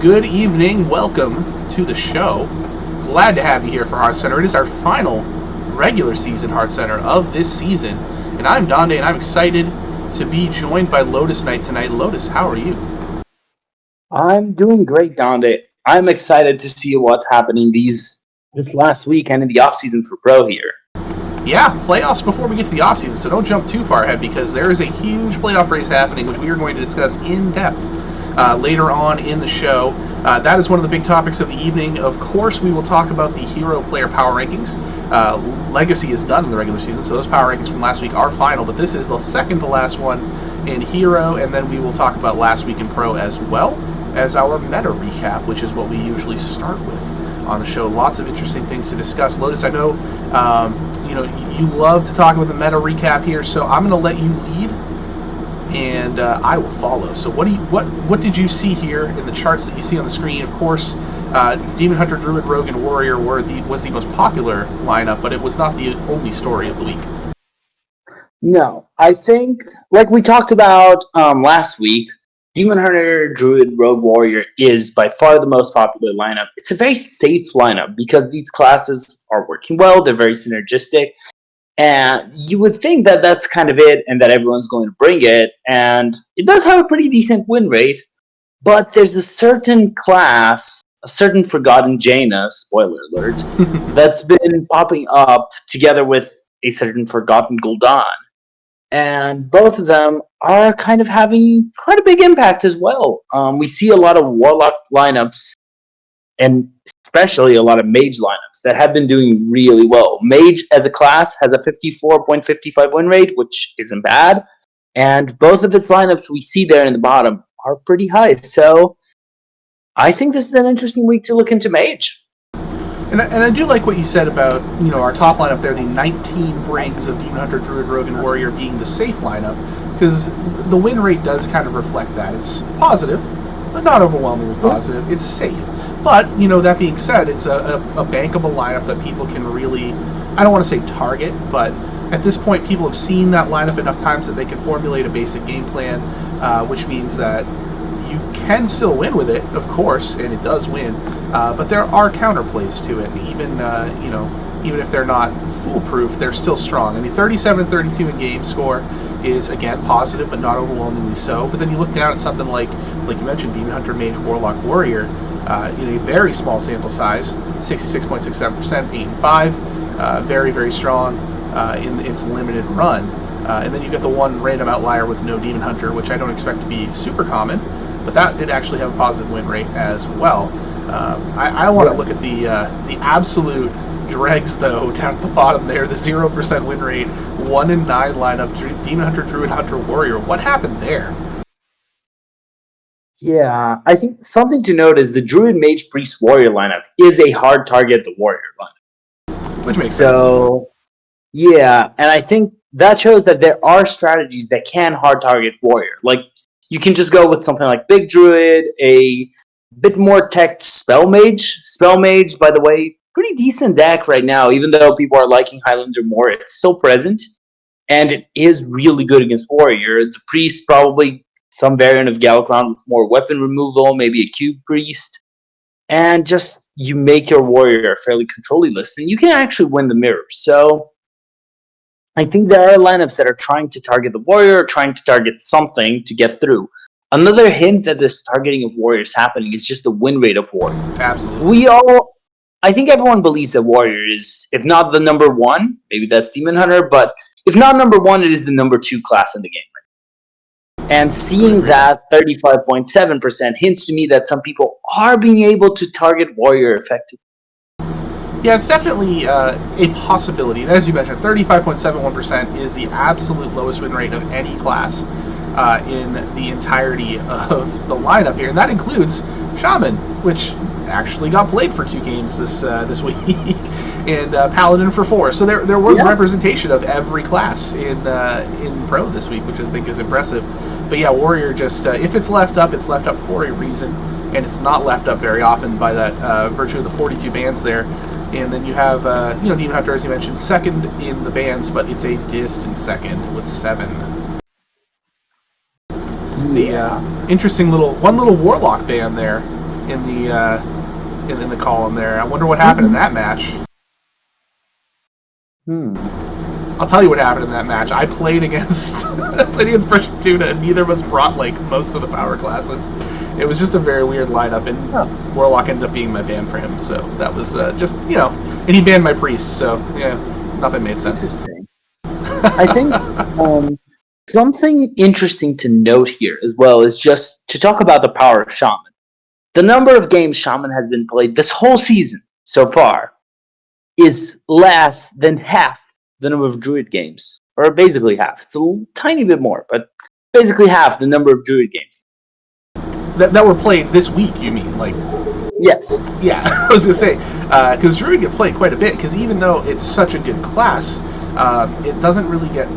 Good evening, welcome to the show. Glad to have you here for HearthCenter. It is our final regular season HearthCenter of this season. And I'm Donde, and I'm excited to be joined by LotusKnight tonight. Lotus, how are you? I'm doing great, Donde. I'm excited to see what's happening this last week and in the offseason for Pro here. Yeah, playoffs before we get to the offseason, so don't jump too far ahead because there is a huge playoff race happening, which we are going to discuss in depth later on in the show. That is one of the big topics of the evening. Of course, we will talk about the hero player power rankings. Legacy is done in the regular season, so those power rankings from last week are final, but this is the second to last one in hero, and then we will talk about last week in pro as well as our meta recap, which is what we usually start with on the show. Lots of interesting things to discuss. Lotus, I know you love to talk about the meta recap here, so I'm going to let you lead, and I will follow. So what did you see here in the charts that you see on the screen? Of course, Demon Hunter, Druid, Rogue, and Warrior was the most popular lineup, but it was not the only story of the week. No, I think, like we talked about last week, Demon Hunter, Druid, Rogue, Warrior is by far the most popular lineup. It's a very safe lineup because these classes are working well, they're very synergistic, and you would think that that's kind of it and that everyone's going to bring it, and it does have a pretty decent win rate, but there's a certain class, a certain Forgotten Jaina, spoiler alert, that's been popping up together with a certain Forgotten Gul'dan. And both of them are kind of having quite a big impact as well. We see a lot of Warlock lineups, and especially a lot of Mage lineups that have been doing really well. Mage as a class has a 54.55 win rate, which isn't bad. And both of its lineups we see there in the bottom are pretty high. So I think this is an interesting week to look into Mage. And I do like what you said about, our top lineup there, the 19 rings of Demon Hunter, Druid, Rogue, and Warrior being the safe lineup, because the win rate does kind of reflect that. It's positive, but not overwhelmingly positive. It's safe. But, that being said, it's a bankable lineup that people can really, I don't want to say target, but at this point people have seen that lineup enough times that they can formulate a basic game plan, which means that you can still win with it, of course, and it does win, but there are counterplays to it, even if they're not foolproof, they're still strong. I mean, 37-32 in game score is, again, positive, but not overwhelmingly so. But then you look down at something like you mentioned, Demon Hunter, Mage, Warlock, Warrior, a very small sample size, 66.67%, 8 and 5, very, very strong in its limited run. And then you get the one random outlier with no Demon Hunter, which I don't expect to be super common, but that did actually have a positive win rate as well. I want to look at the absolute dregs, though, down at the bottom there, the 0% win rate, 1 and 9 lineup, Demon Hunter, Druid, Hunter, Warrior. What happened there? Yeah, I think something to note is the Druid, Mage, Priest, Warrior lineup is a hard target the Warrior lineup. Which makes sense. So, yeah, and I think that shows that there are strategies that can hard target Warrior. Like, you can just go with something like Big Druid, a bit more tech Spell Mage. Spell Mage, by the way, pretty decent deck right now, even though people are liking Highlander more, it's still present, and it is really good against Warrior. The Priest, probably some variant of Galacron with more weapon removal, maybe a Cube Priest, and just you make your Warrior a fairly controlly list, and you can actually win the mirror. So I think there are lineups that are trying to target the Warrior, trying to target something to get through. Another hint that this targeting of Warrior is happening is just the win rate of Warrior. Absolutely. I think everyone believes that Warrior is, if not the number one, maybe that's Demon Hunter, but if not number one, it is the number 2 class in the game. And seeing that 35.7% hints to me that some people are being able to target Warrior effectively. Yeah, it's definitely a possibility. And as you mentioned, 35.71% is the absolute lowest win rate of any class in the entirety of the lineup here. And that includes Shaman, which actually got played for 2 games this week, and Paladin for 4. So there was representation of every class in Pro this week, which I think is impressive. But yeah, Warrior just, if it's left up for a reason, and it's not left up very often by that virtue of the 42 bans there. And then you have, Demon Hunter, as you mentioned, second in the bans, but it's a distant second with 7. The interesting little Warlock ban there in the column there. I wonder what happened in that match. I'll tell you what happened in that match. I played against Persian Tuna, and neither of us brought like most of the power classes. It was just a very weird lineup, and Warlock ended up being my ban for him. So that was just and he banned my priest. So yeah, nothing made sense. Interesting. I think something interesting to note here as well is just to talk about the power of Shaman. The number of games Shaman has been played this whole season so far is less than half the number of Druid games, or basically half. It's a tiny bit more, but basically half the number of Druid games. That were played this week, you mean? Like, yes. Yeah, I was going to say, because Druid gets played quite a bit, because even though it's such a good class, it doesn't really get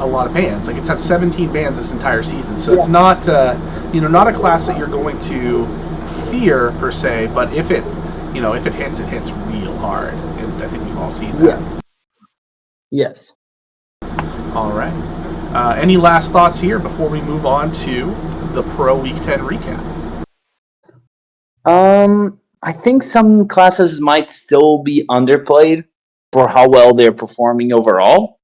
a lot of bans. Like, it's had 17 bans this entire season, so it's not, not a class that you're going to fear, per se, but if it hits, it hits real hard, and I think we've all seen that. Yes. All right. Any last thoughts here before we move on to the Pro Week 10 recap? I think some classes might still be underplayed for how well they're performing overall,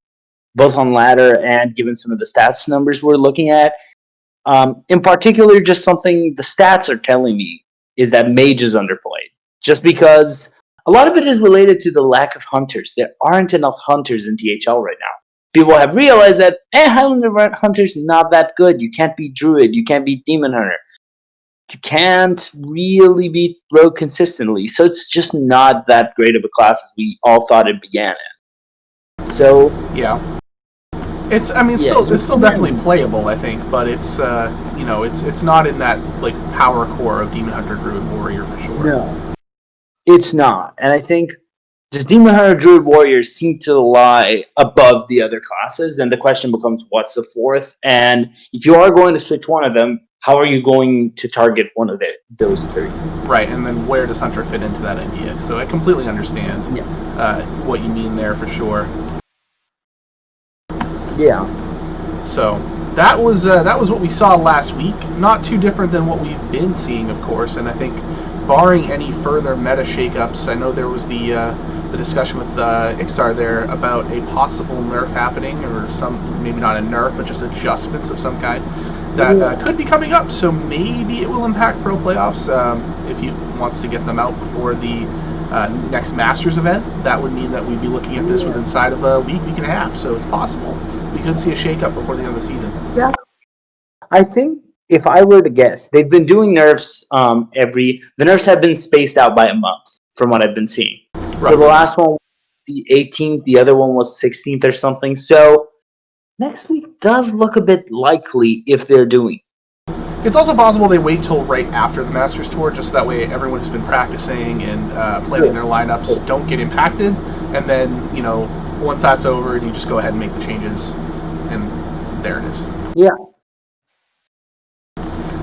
both on ladder and given some of the stats numbers we're looking at. In particular, just something the stats are telling me is that Mage is underplayed. Just because a lot of it is related to the lack of hunters. There aren't enough hunters in THL right now. People have realized that Highlander Hunter's not that good. You can't beat Druid. You can't beat Demon Hunter. You can't really beat Rogue consistently. So it's just not that great of a class as we all thought it began at. So yeah, it's still definitely playable, I think, but it's it's not in that like power core of Demon Hunter, Druid, Warrior for sure. No, it's not, and I think just Demon Hunter, Druid, Warriors seem to lie above the other classes, and the question becomes, what's the fourth? And if you are going to switch one of them, how are you going to target one of those three? Right, and then where does Hunter fit into that idea? So I completely understand what you mean there for sure. Yeah. So that was what we saw last week. Not too different than what we've been seeing, of course. And I think, barring any further meta shakeups, I know there was the discussion with Ixar there about a possible nerf happening, or some, maybe not a nerf, but just adjustments of some kind that could be coming up. So maybe it will impact pro playoffs if he wants to get them out before the next Masters event. That would mean that we'd be looking at this within inside of a week and a half. So it's possible we could see a shakeup before the end of the season. Yeah, I think if I were to guess, they've been doing nerfs the nerfs have been spaced out by a month from what I've been seeing. Right. So the last one was the 18th, the other one was 16th or something. So next week does look a bit likely if they're doing. It's also possible they wait till right after the Masters Tour, just that way everyone who's been practicing and playing their lineups don't get impacted. And then, once that's over, you just go ahead and make the changes, and there it is. Yeah.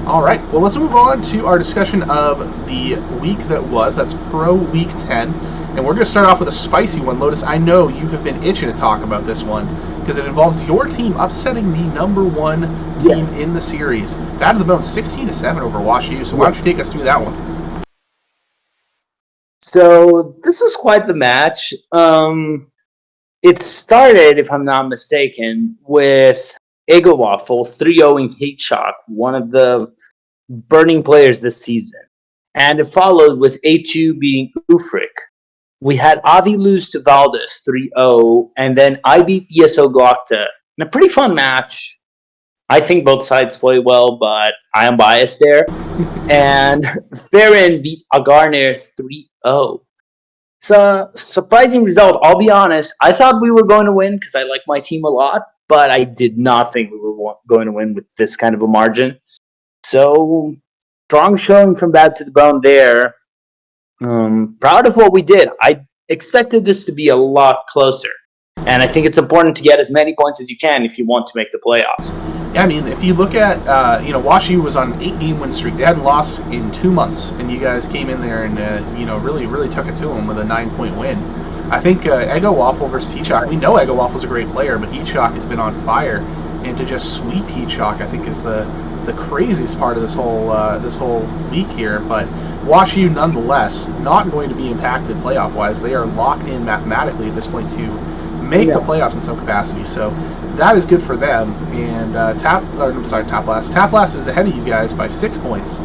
All right, well, let's move on to our discussion of the week that was. That's Pro Week 10. And we're going to start off with a spicy one. Lotus, I know you have been itching to talk about this one because it involves your team upsetting the number one team in the series. Bad to the Bone, 16-7 over Wash U. So why don't you take us through that one? So this was quite the match. It started, if I'm not mistaken, with Ego Waffle 3-0ing Heat Shock, one of the burning players this season. And it followed with A2 beating Ufric. We had Avi lose to Valdez 3-0, and then I beat ESO Glockta in a pretty fun match. I think both sides play well, but I am biased there. And Farron beat Agarner 3-0. It's a surprising result. I'll be honest. I thought we were going to win because I like my team a lot, but I did not think we were going to win with this kind of a margin. So, strong showing from Bad to the Bone there. Proud of what we did. I expected this to be a lot closer. And I think it's important to get as many points as you can if you want to make the playoffs. Yeah, I mean, if you look at, Wash U was on an 8-game win streak. They hadn't lost in 2 months. And you guys came in there and, really, really took it to them with a 9-point win. I think Ego Waffle versus Heat Shock, we know Ego Waffle's a great player, but Heat Shock has been on fire. And to just sweep Heat Shock, I think, is the the craziest part of this whole week here. But Wash U, nonetheless, not going to be impacted playoff-wise. They are locked in mathematically at this point to make the playoffs in some capacity. So that is good for them. And Tap Blast is ahead of you guys by 6 points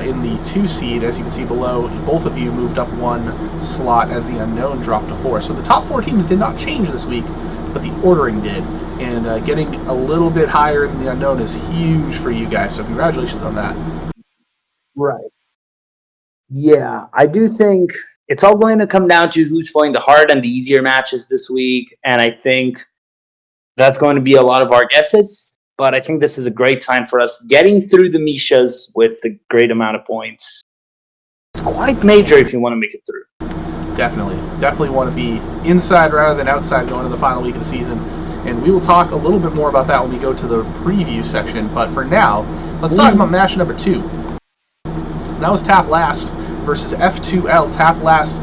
in the 2 seed. As you can see below, both of you moved up 1 slot as the Unknown dropped to 4. So the top 4 teams did not change this week, but the ordering did. And getting a little bit higher than the Unknown is huge for you guys. So congratulations on that. Right. Yeah, I do think it's all going to come down to who's playing the hard and the easier matches this week. And I think that's going to be a lot of our guesses. But I think this is a great sign for us. Getting through the Mishas with a great amount of points, it's quite major if you want to make it through. Definitely want to be inside rather than outside going into the final week of the season. And we will talk a little bit more about that when we go to the preview section. But for now, let's talk about match number 2. That was Tap Last versus F2L. Tap Last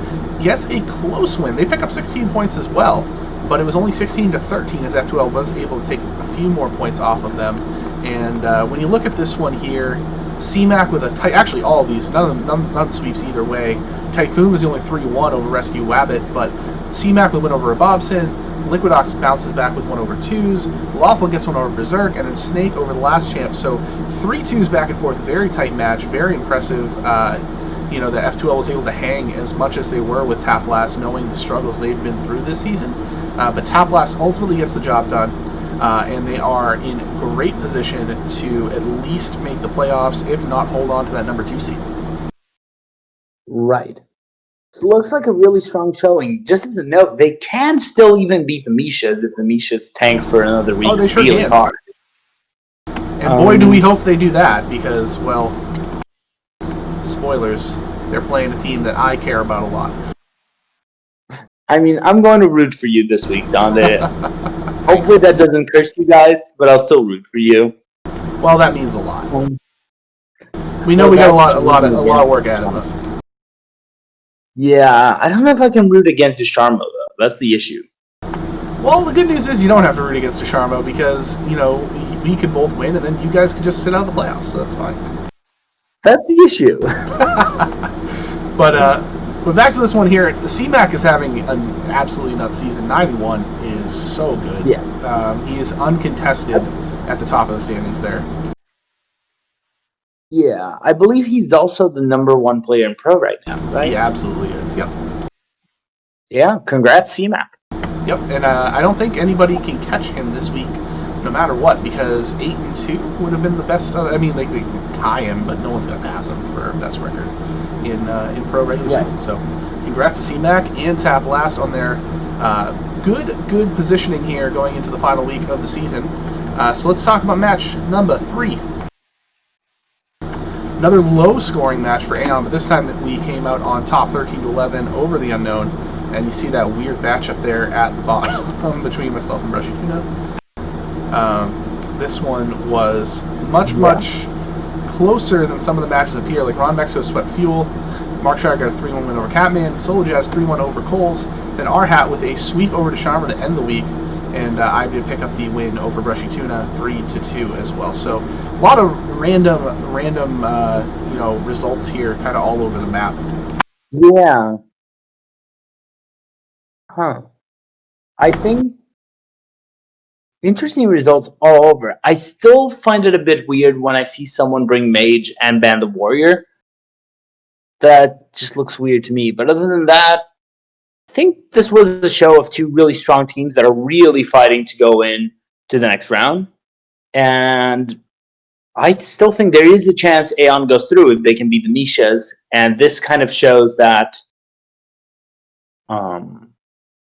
gets a close win. They pick up 16 points as well, but it was only 16-13 as F2L was able to take a few more points off of them. And when you look at this one here, CMAC with actually all of these, none sweeps either way. Typhoon was the only 3-1 over Rescue Wabbit, but CMAC would win over a Bobson. Liquidox bounces back with 1 over 2s. Lawful gets 1 over Berserk, and then Snake over the last champ. So 3 2s back and forth, very tight match, very impressive. The F2L was able to hang as much as they were with Tap Last, knowing the struggles they've been through this season. But Tap Last ultimately gets the job done, and they are in great position to at least make the playoffs, if not hold on to that number 2 seed. Right. So it looks like a really strong showing. Just as a note, they can still even beat the Mishas if the Mishas tank for another week they sure really can. hard. And boy, do we hope they do that, because, well, spoilers, they're playing a team that I care about a lot. I mean, I'm going to root for you this week, Donde. Hopefully that doesn't curse you guys, but I'll still root for you. Well, that means a lot. We know we got a lot of work ahead of us. Yeah, I don't know if I can root against Desharmo, though. That's the issue. Well, the good news is you don't have to root against Desharmo because, we could both win and then you guys could just sit out of the playoffs, so that's fine. That's the issue. But back to this one here. The CMAC is having an absolutely nuts season. 91 is so good. Yes. He is uncontested at the top of the standings there. Yeah, I believe he's also the number 1 player in pro right now, right? He absolutely is, yep. Yeah, congrats, CMAC. Yep, and I don't think anybody can catch him this week, no matter what, because 8-2 would have been the best. They could tie him, but no one's going to pass him for best record in pro regular season. So, congrats to CMAC and Tap Last on their good positioning here going into the final week of the season. So let's talk about match number 3. Another low-scoring match for Aeon, but this time we came out on top 13-11 over the Unknown, and you see that weird matchup there at the bottom between myself and Brushy Tuna. This one was much closer than some of the matches up here. Like Ron Mexo swept Fuel, Mark Shire got a 3-1 win over Catman, Solo Jazz 3-1 over Coles, then R-Hat with a sweep over to Sharma to end the week, and I did pick up the win over Brushy Tuna 3-2 as well. So a lot of random results here, kind of all over the map. Yeah. I think interesting results all over. I still find it a bit weird when I see someone bring Mage and ban the Warrior. That just looks weird to me. But other than that, I think this was a show of 2 really strong teams that are really fighting to go in to the next round. And I still think there is a chance Aeon goes through if they can beat the Mishas. And this kind of shows that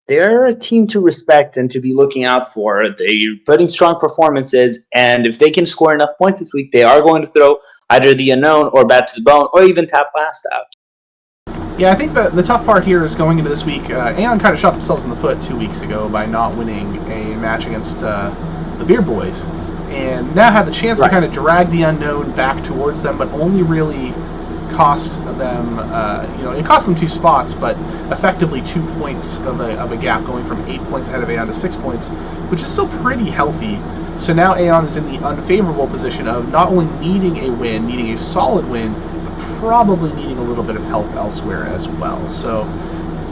they're a team to respect and to be looking out for. They're putting strong performances, and if they can score enough points this week, they are going to throw either the Unknown or Bad to the Bone or even Tap Last out. Yeah, I think the tough part here is going into this week. Aeon kind of shot themselves in the foot 2 weeks ago by not winning a match against the Beer Boys, and now have the chance to kind of drag the Unknown back towards them, but only really cost them, it cost them 2 spots, but effectively 2 points of a gap, going from 8 points ahead of Aeon to 6 points, which is still pretty healthy. So now Aeon is in the unfavorable position of not only needing a win, needing a solid win, but probably needing a little bit of help elsewhere as well. So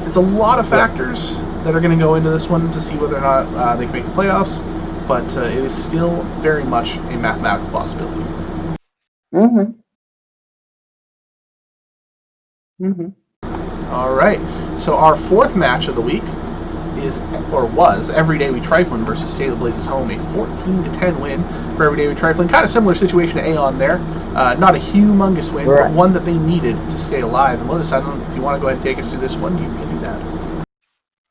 it's a lot of factors that are going to go into this one to see whether or not they can make the playoffs, but it is still very much a mathematical possibility. Mm-hmm. All right, so our fourth match of the week was Everyday We Triflin versus State of the Blazes Home, a 14-10 win for Everyday We Triflin. Kind of similar situation to Aeon there. Not a humongous win, but one that they needed to stay alive. And Lotus, I don't know if you want to go ahead and take us through this one. You can do that.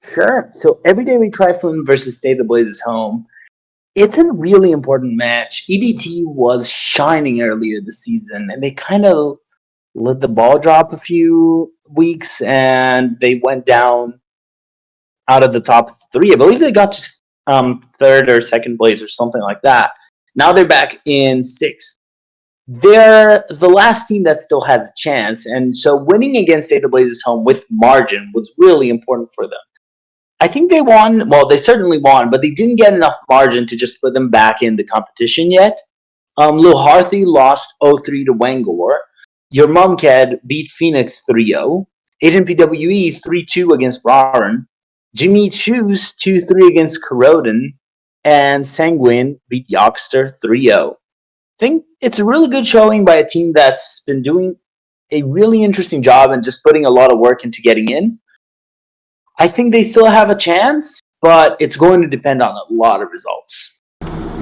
Sure. So Everyday We Triflin versus State of the Blazes Home. It's a really important match. EDT was shining earlier this season, and they kind of let the ball drop a few weeks, and they went down out of the top three. I believe they got to third or second place or something like that. Now they're back in sixth. They're the last team that still has a chance, and so winning against State of the Blazes Home with margin was really important for them. I think they won. Well, they certainly won, but they didn't get enough margin to just put them back in the competition yet. Lil Harthy lost 0-3 to Wangor. Your Mumked beat Phoenix 3-0. Agent PWE 3-2 against Warren. Jimmy Choose 2-3 against Corrodin. And Sanguine beat Yockster 3-0. I think it's a really good showing by a team that's been doing a really interesting job and just putting a lot of work into getting in. I think they still have a chance, but it's going to depend on a lot of results.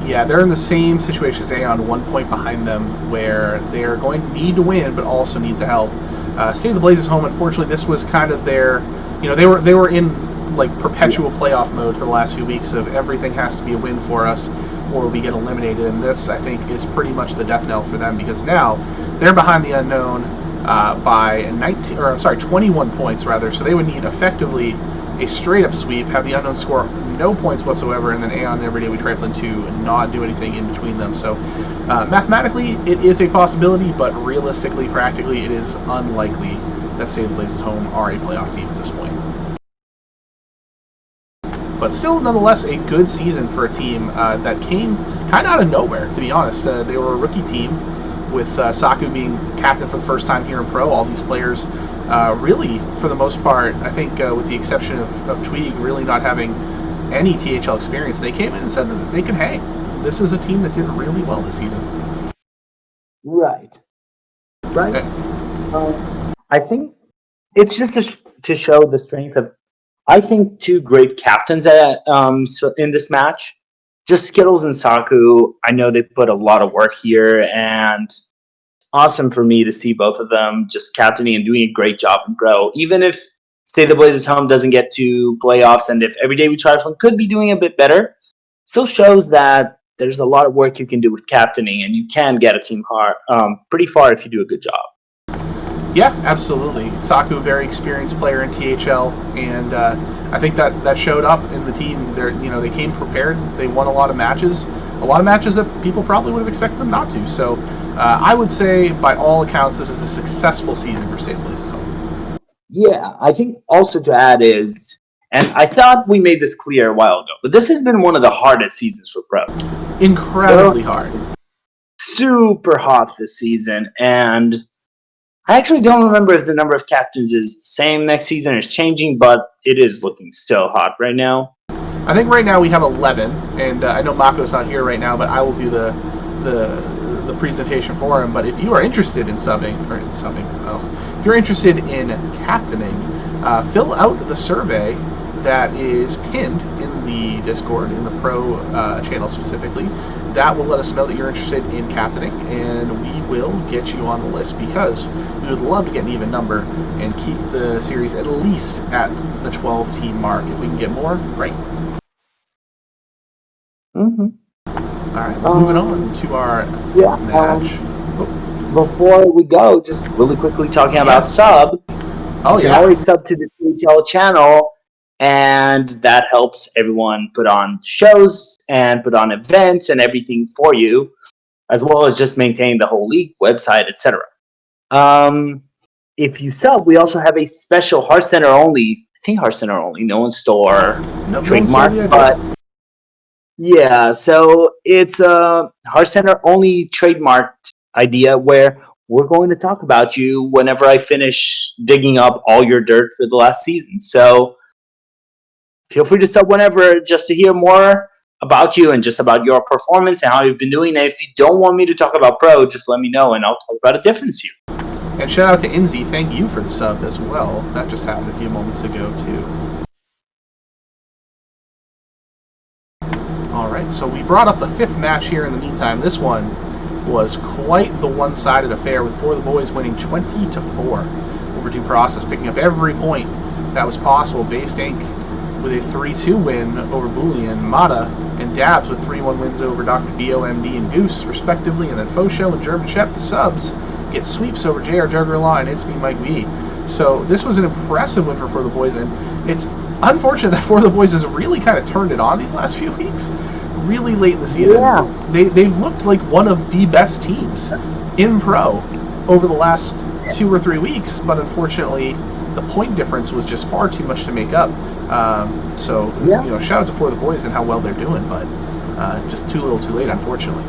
Yeah, they're in the same situation as Aeon, 1 point behind them, where they're going to need to win, but also need the help. State of the Blazes Home, unfortunately, this was kind of their, they were in like perpetual playoff mode for the last few weeks of everything has to be a win for us, or we get eliminated. And this, I think, is pretty much the death knell for them because now they're behind the unknown by 21 points rather. So they would need effectively a straight up sweep, have the unknown score no points whatsoever, and then Aeon and Everyday We Triflin to not do anything in between them. So mathematically, it is a possibility, but realistically, practically, it is unlikely that State of the Blazes Home are a playoff team at this point. But still, nonetheless, a good season for a team that came kind of out of nowhere, to be honest. They were a rookie team with Saku being captain for the first time here in Pro. All these players really, for the most part, I think with the exception of Tweeg really not having any THL experience, they came in and said that they can hang. This is a team that did really well this season. Right. I think it's just to show the strength of, I think, two great captains in this match. Just Skittles and Saku, I know they put a lot of work here, and awesome for me to see both of them just captaining and doing a great job in Pro. Even if State of the Blazes Home doesn't get to playoffs, and if Everyday We Trifle could be doing a bit better, still shows that there's a lot of work you can do with captaining, and you can get a team pretty far if you do a good job. Yeah, absolutely. Saku, very experienced player in THL, and I think that showed up in the team. They came prepared. They won a lot of matches that people probably would have expected them not to. So I would say, by all accounts, this is a successful season for State of the Blazes Home. Yeah, I think also to add is, and I thought we made this clear a while ago, but this has been one of the hardest seasons for Pro. Incredibly hard. Super hot this season, and I actually don't remember if the number of captains is the same next season or is changing, but it is looking so hot right now. I think right now we have 11, and I know Mako's not here right now, but I will do the presentation for him. But if you are interested in if you're interested in captaining, fill out the survey that is pinned in the Discord, in the Pro channel specifically. That will let us know that you're interested in captaining, and we will get you on the list because we would love to get an even number and keep the series at least at the 12-team mark. If we can get more, great. Mm-hmm. All right, moving on to our match. Before we go, just really quickly talking about sub. Oh, you can always sub to the THL channel, and that helps everyone put on shows and put on events and everything for you, as well as just maintain the whole league website, etc. If you sub, we also have a special HearthCenter only. I think HearthCenter only. No one stole our trademark, but Yeah, so it's a HearthCenter only trademarked idea where we're going to talk about you whenever I finish digging up all your dirt for the last season. So feel free to sub whenever just to hear more about you and just about your performance and how you've been doing. And if you don't want me to talk about pro, just let me know and I'll talk about a different series. And shout out to Inzi, thank you for the sub as well. That just happened a few moments ago too. Alright, so we brought up the 5th match here in the meantime. This one was quite the one-sided affair with For the Boys winning 20-4 over Due Process, picking up every point that was possible. Based Inc. with a 3-2 win over Boolean, Mata and Dabs with 3-1 wins over Dr. BOMD and Goose, respectively, and then Fosho and German Shep, the subs, get sweeps over JR Juggerlaw and It's Me Mike V. So this was an impressive win for the Boys, and it's unfortunate that For the Boys has really kind of turned it on these last few weeks. Really late in the season. Yeah. They've looked like one of the best teams in pro over the last 2 or 3 weeks, but unfortunately the point difference was just far too much to make up. So shout out to For the Boys and how well they're doing, but just too little too late, unfortunately.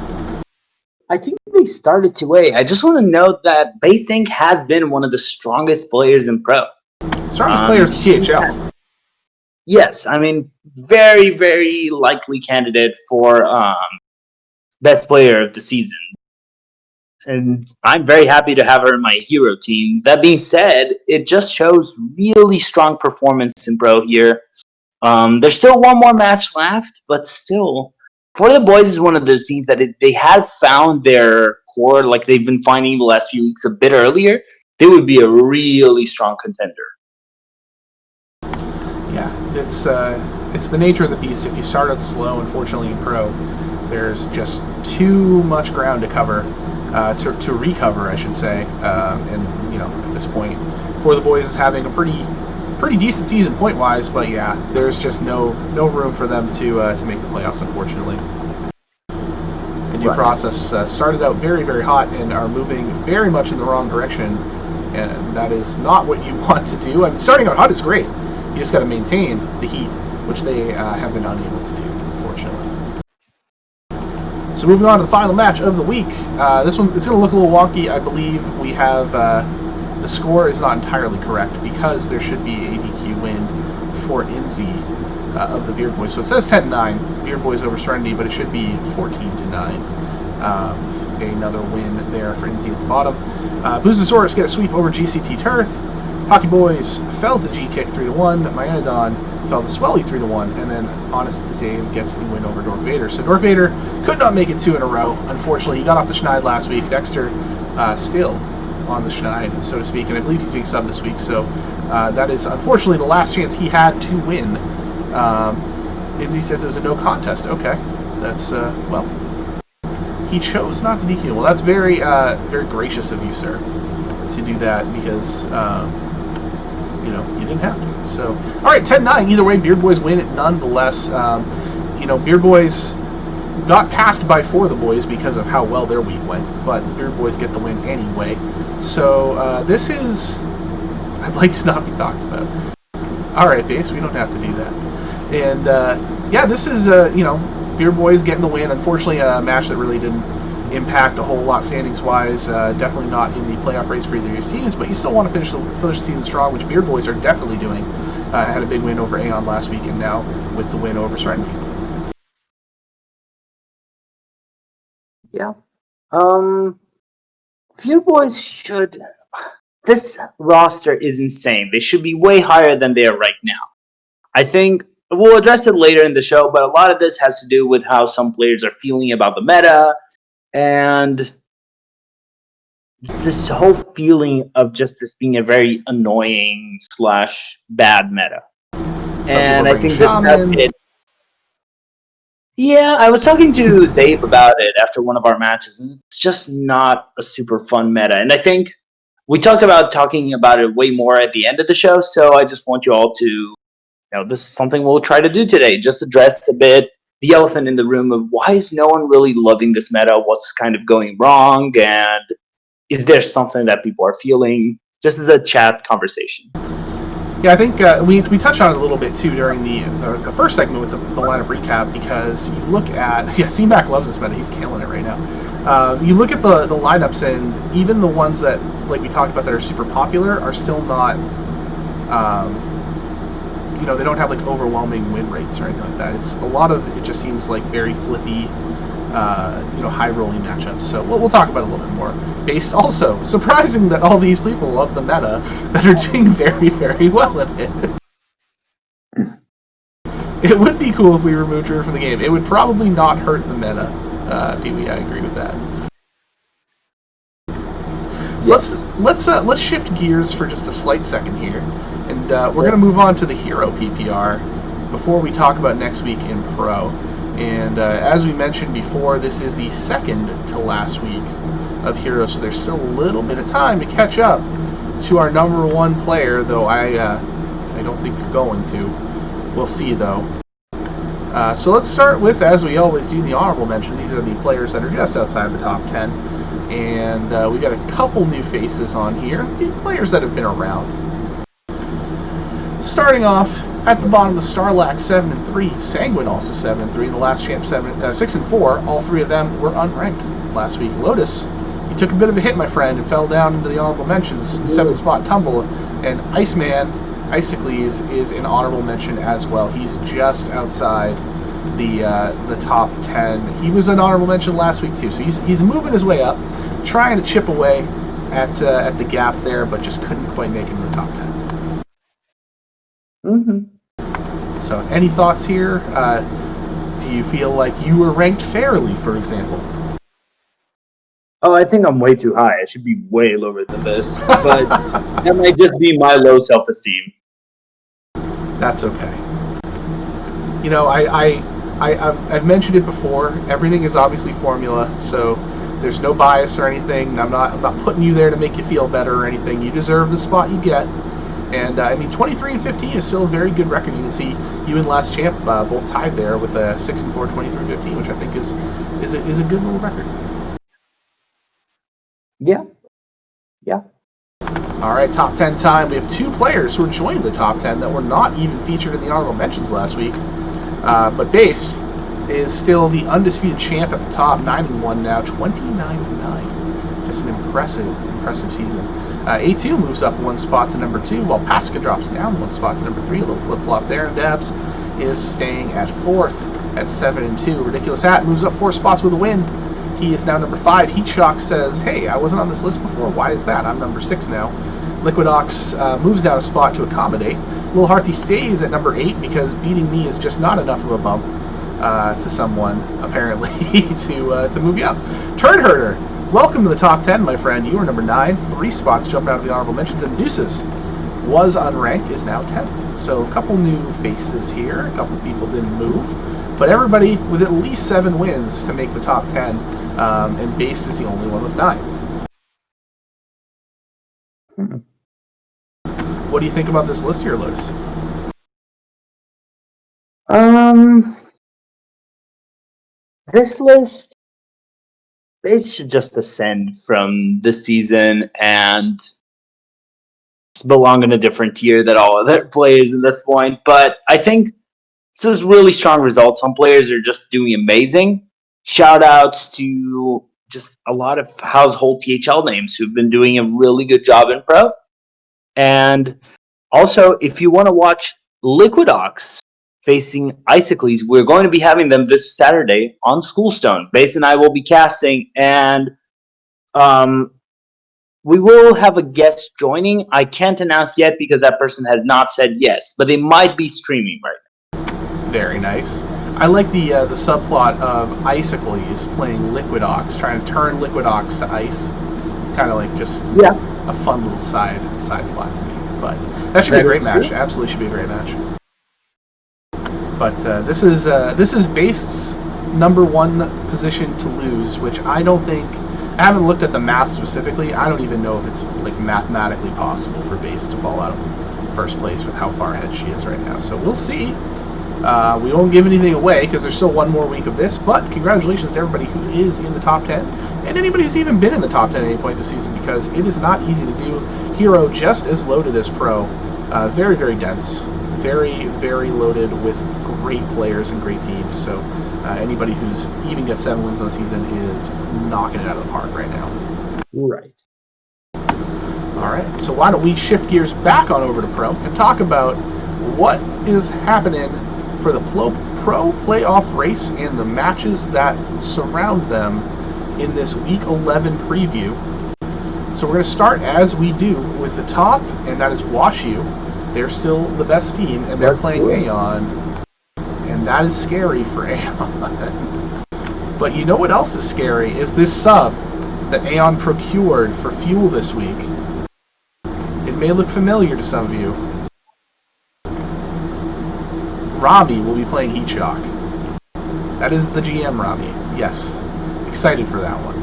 I think they started 2A. I just want to note that Base Inc. has been one of the strongest players in pro. Strongest players in THL. Yes, I mean, very, very likely candidate for best player of the season. And I'm very happy to have her in my hero team. That being said, it just shows really strong performance in pro here. There's still one more match left, but still, For the Boys is one of those teams that they had found their core, like they've been finding the last few weeks a bit earlier. They would be a really strong contender. Yeah, it's the nature of the beast. If you start out slow, unfortunately in pro, there's just too much ground to cover, to recover, I should say. And at this point, For the Boys is having a pretty decent season point wise, but yeah, there's just no room for them to make the playoffs, unfortunately. And Due Process started out very, very hot and are moving very much in the wrong direction, and that is not what you want to do. I mean, starting out hot is great. You just got to maintain the heat, which they have been unable to do, unfortunately. So moving on to the final match of the week. This one, it's going to look a little wonky. I believe we have the score is not entirely correct because there should be a DQ win for Inzi of the Beard Boys. So it says 10-9, Beard Boys over Serenity, but it should be 14-9. Another win there for Inzi at the bottom. Boozosaurus get a sweep over GCT Turf. Hockey Boys fell to G-Kick 3-1. Myanodon fell to Swelly 3-1. And then Honest Zave gets the win over Dork Vader. So Dork Vader could not make it 2 in a row. Unfortunately, he got off the schneid last week. Dexter still on the schneid, so to speak. And I believe he's being subbed this week. So that is unfortunately the last chance he had to win. Inzi says it was a no contest. Okay. That's, well, he chose not to DQ. Well, that's very, very gracious of you, sir, to do that because, you didn't have to. So, all right, 10-9. Either way, Beard Boys win it nonetheless. Beard Boys got passed by For the Boys because of how well their week went, but Beard Boys get the win anyway. So, this is... I'd like to not be talked about. All right, Base, we don't have to do that. And, this is, Beard Boys getting the win. Unfortunately, a match that really didn't impact a whole lot standings-wise. Definitely not in the playoff race for either of your teams, but you still want to finish the season strong, which Beard Boys are definitely doing. Had a big win over Aeon last week, and now with the win over Serenity. Yeah. Beard Boys should... This roster is insane. They should be way higher than they are right now. I think we'll address it later in the show, but a lot of this has to do with how some players are feeling about the meta, and this whole feeling of just this being a very annoying / bad meta. And I think this does it. Yeah, I was talking to Zabe about it after one of our matches, and it's just not a super fun meta. And I think we talked about talking about it way more at the end of the show, so I just want you all to, this is something we'll try to do today. Just address a bit the elephant in the room of why is no one really loving this meta? What's kind of going wrong? And is there something that people are feeling? Just as a chat conversation. Yeah, I think we touched on it a little bit too during the first segment with the lineup recap, because you look at C-Mac loves this meta. He's killing it right now. You look at the lineups, and even the ones that, like we talked about, that are super popular are still not. They don't have like overwhelming win rates or anything like that. It's a lot of it just seems like very flippy, high rolling matchups. So we'll talk about it a little bit more. Based also, surprising that all these people love the meta that are doing very, very well in it. It would be cool if we removed Druid from the game. It would probably not hurt the meta. Pee-wee, I agree with that. So Yes. let's shift gears for just a slight second here, and we're going to move on to the Hero PPR before we talk about next week in Pro. And as we mentioned before, this is the second to last week of Hero, so there's still a little bit of time to catch up to our number one player, though I don't think you're going to. We'll see, though. So let's start with, as we always do, the honorable mentions. These are the players that are just outside the top 10. And we got a couple new faces on here, players that have been around. Starting off at the bottom, the Starlack 7-3, Sanguine also 7-3, the last champ 6-4. All three of them were unranked last week. Lotus, he took a bit of a hit, my friend, and fell down into the honorable mentions, 7-spot tumble. And Iceman, Isocles, is an honorable mention as well. He's just outside the top 10. He was an honorable mention last week too, so he's moving his way up, trying to chip away at the gap there, but just couldn't quite make it in the top 10. Mm-hmm. So, any thoughts here? Do you feel like you were ranked fairly, for example? Oh, I think I'm way too high. I should be way lower than this, but that might just be my low self-esteem. That's okay. I've mentioned it before. Everything is obviously formula, so there's no bias or anything. I'm not putting you there to make you feel better or anything. You deserve the spot you get. And 23-15 is still a very good record. You can see you and Last Champ both tied there with a 6-4, 23-15, which I think is a good little record. Yeah. All right, top 10 time. We have two players who are joining the top 10 that were not even featured in the honorable mentions last week. But Base is still the undisputed champ at the top, 9-1 now, 29-9. Just an impressive season. A2 moves up one spot to number 2, while Pasca drops down one spot to number 3. A little flip-flop there, and Dabs is staying at 4th at 7-2. Ridiculous Hat moves up 4 spots with a win. He is now number 5. Heat Shock says, hey, I wasn't on this list before. Why is that? I'm number 6 now. Liquid Ox moves down a spot to accommodate. Lil Hearthy stays at number 8 because beating me is just not enough of a bump to someone, apparently, to move you up. Turd Herder, welcome to the top 10, my friend. You are number 9. 3 spots jumping out of the honorable mentions. And Deuces was unranked, is now 10th. So a couple new faces here. A couple people didn't move. But everybody with at least 7 wins to make the top 10. And Based is the only one with 9. What do you think about this list here, Lotus? This list, they should just ascend from this season and belong in a different tier than all other players at this point. But I think this is really strong results. Some players are just doing amazing. Shout outs to just a lot of household THL names who've been doing a really good job in Pro. And also, if you want to watch Liquid Ox facing Isocles, we're going to be having them this Saturday on Schoolstone. Base and I will be casting, and we will have a guest joining. I can't announce yet because that person has not said yes, but they might be streaming right now. Very nice. I like the subplot of Isocles playing Liquid Ox, trying to turn Liquid Ox to ice. It's kind of like just a fun little side plot to me. But that should be a great match. True. Absolutely should be a great match. But this is Based's number 1 position to lose, which I don't think. I haven't looked at the math specifically. I don't even know if it's like mathematically possible for Base to fall out of first place with how far ahead she is right now. So we'll see. We won't give anything away because there's still one more week of this, but congratulations to everybody who is in the top 10 and anybody who's even been in the top 10 at any point this season, because it is not easy to do. Hero just as loaded as Pro, Very, very dense. Very, very loaded with great players and great teams. So anybody who's even gets 7 wins on the season is knocking it out of the park right now. Right. All right, so why don't we shift gears back on over to Pro and talk about what is happening for the Pro playoff race and the matches that surround them in this Week 11 preview. So we're going to start, as we do, with the top, and that is WashU. They're still the best team, and they're playing Aeon, and that is scary for Aeon. But you know what else is scary is this sub that Aeon procured for Fuel this week. It may look familiar to some of you. Rami will be playing Heat Shock. That is the GM Rami. Yes. Excited for that one.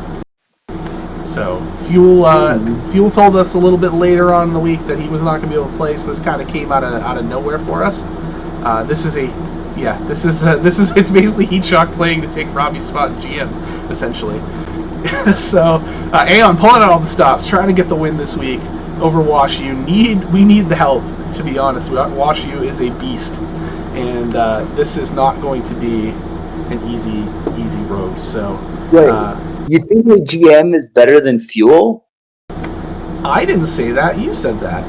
So, Fuel told us a little bit later on in the week that he was not going to be able to play, so this kind of came out of nowhere for us. It's basically Heat Shock playing to take Rami's spot in GM, essentially. So, Aeon pulling out all the stops, trying to get the win this week over WashU. We need the help, to be honest. WashU is a beast, and this is not going to be an easy road. So, you think the GM is better than Fuel? I didn't say that. You said that.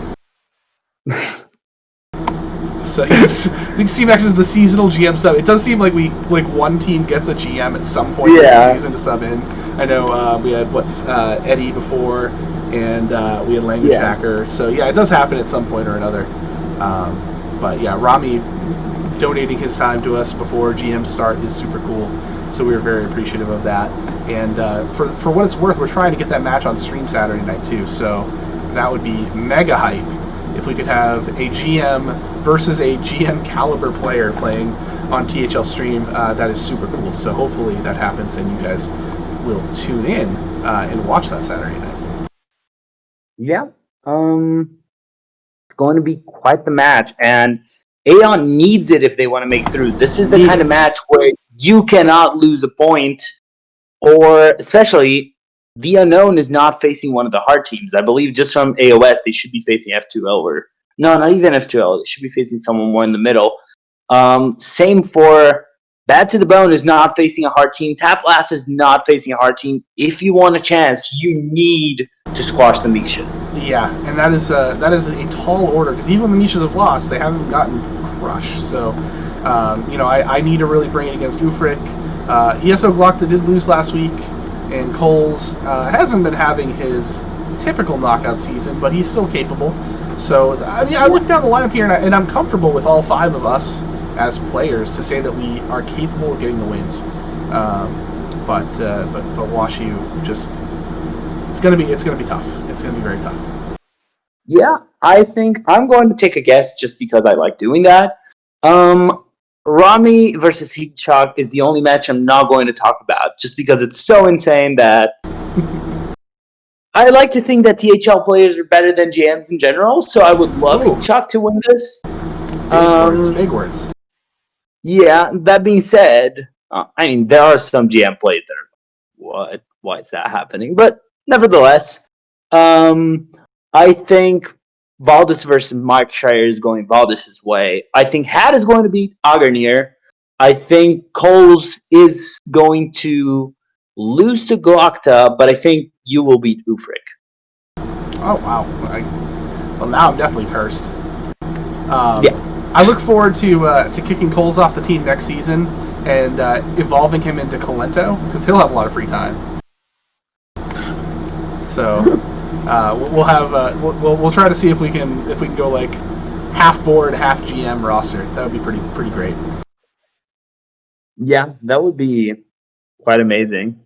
So I think C-Max is the seasonal GM sub. It does seem like one team gets a GM at some point in the season to sub in. I know we had Eddie before, and we had Language Hacker. So yeah, it does happen at some point or another. But yeah, Rami donating his time to us before GM start is super cool. So we were very appreciative of that. And for what it's worth, we're trying to get that match on stream Saturday night too. So that would be mega hype if we could have a GM versus a GM caliber player playing on THL stream. That is super cool. So hopefully that happens and you guys will tune in and watch that Saturday night. Yeah. It's going to be quite the match. And Aeon needs it if they want to make through. This is the kind of match where you cannot lose a point, or especially the Unknown is not facing one of the hard teams. I believe just from AOS, they should be facing F2L, or no, not even F2L. They should be facing someone more in the middle. Same for Bad to the Bone is not facing a hard team. Tap Last is not facing a hard team. If you want a chance, you need to squash the Mishas. Yeah, and that is a tall order, because even when the Mishas have lost, they haven't gotten crushed. So, I need to really bring it against Ufric. ESO Glockta did lose last week, and Coles hasn't been having his typical knockout season, but he's still capable. So, I look down the lineup here, and I'm comfortable with all 5 of us as players to say that we are capable of getting the wins. But WashU just it's gonna be tough. It's gonna be very tough. Yeah, I think I'm going to take a guess just because I like doing that. Rami versus Heat Shock is the only match I'm not going to talk about, just because it's so insane that I like to think that THL players are better than GMs in general, so I would love Heat Shock to win this. Big words. Yeah, that being said, there are some GM plays that are what? Why is that happening? But nevertheless, I think Valdis versus Mike Schreier is going Valdis' way. I think Had is going to beat Agarnier. I think Coles is going to lose to Glockta, but I think you will beat Ufric. Oh, wow. Well, now I'm definitely cursed. I look forward to kicking Coles off the team next season and evolving him into Colento, because he'll have a lot of free time. So we'll try to see if we can go like half board, half GM roster. That would be pretty great. Yeah, that would be quite amazing.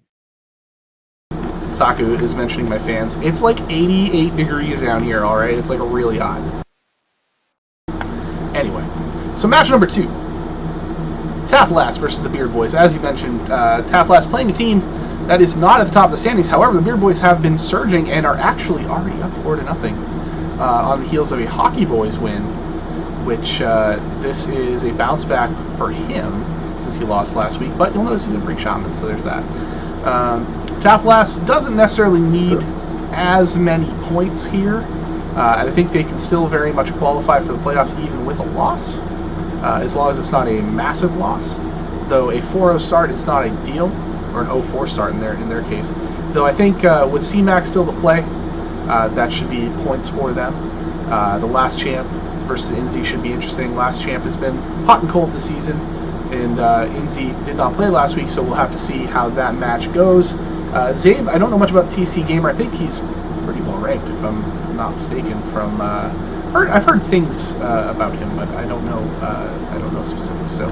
Saku is mentioning my fans. It's like 88 degrees down here, all right? It's like really hot. Anyway, so match number 2. Tap Last versus the Beard Boys. As you mentioned, Tap Last playing a team that is not at the top of the standings. However, the Beard Boys have been surging and are actually already up 4-0 on the heels of a Hockey Boys win, which this is a bounce back for him since he lost last week. But you'll notice he didn't bring Shaman, so there's that. Tap Last doesn't necessarily need as many points here I think they can still very much qualify for the playoffs even with a loss, as long as it's not a massive loss. Though a 4-0 start is not ideal, or an 0-4 start in their case. Though I think with CMAC still to play, that should be points for them. The last champ versus Inzi should be interesting. Last champ has been hot and cold this season, and Inzi did not play last week, so we'll have to see how that match goes. Zabe, I don't know much about TC Gamer. I think he's pretty well ranked, if I'm not mistaken. From I've heard things about him, but I don't know specifics. So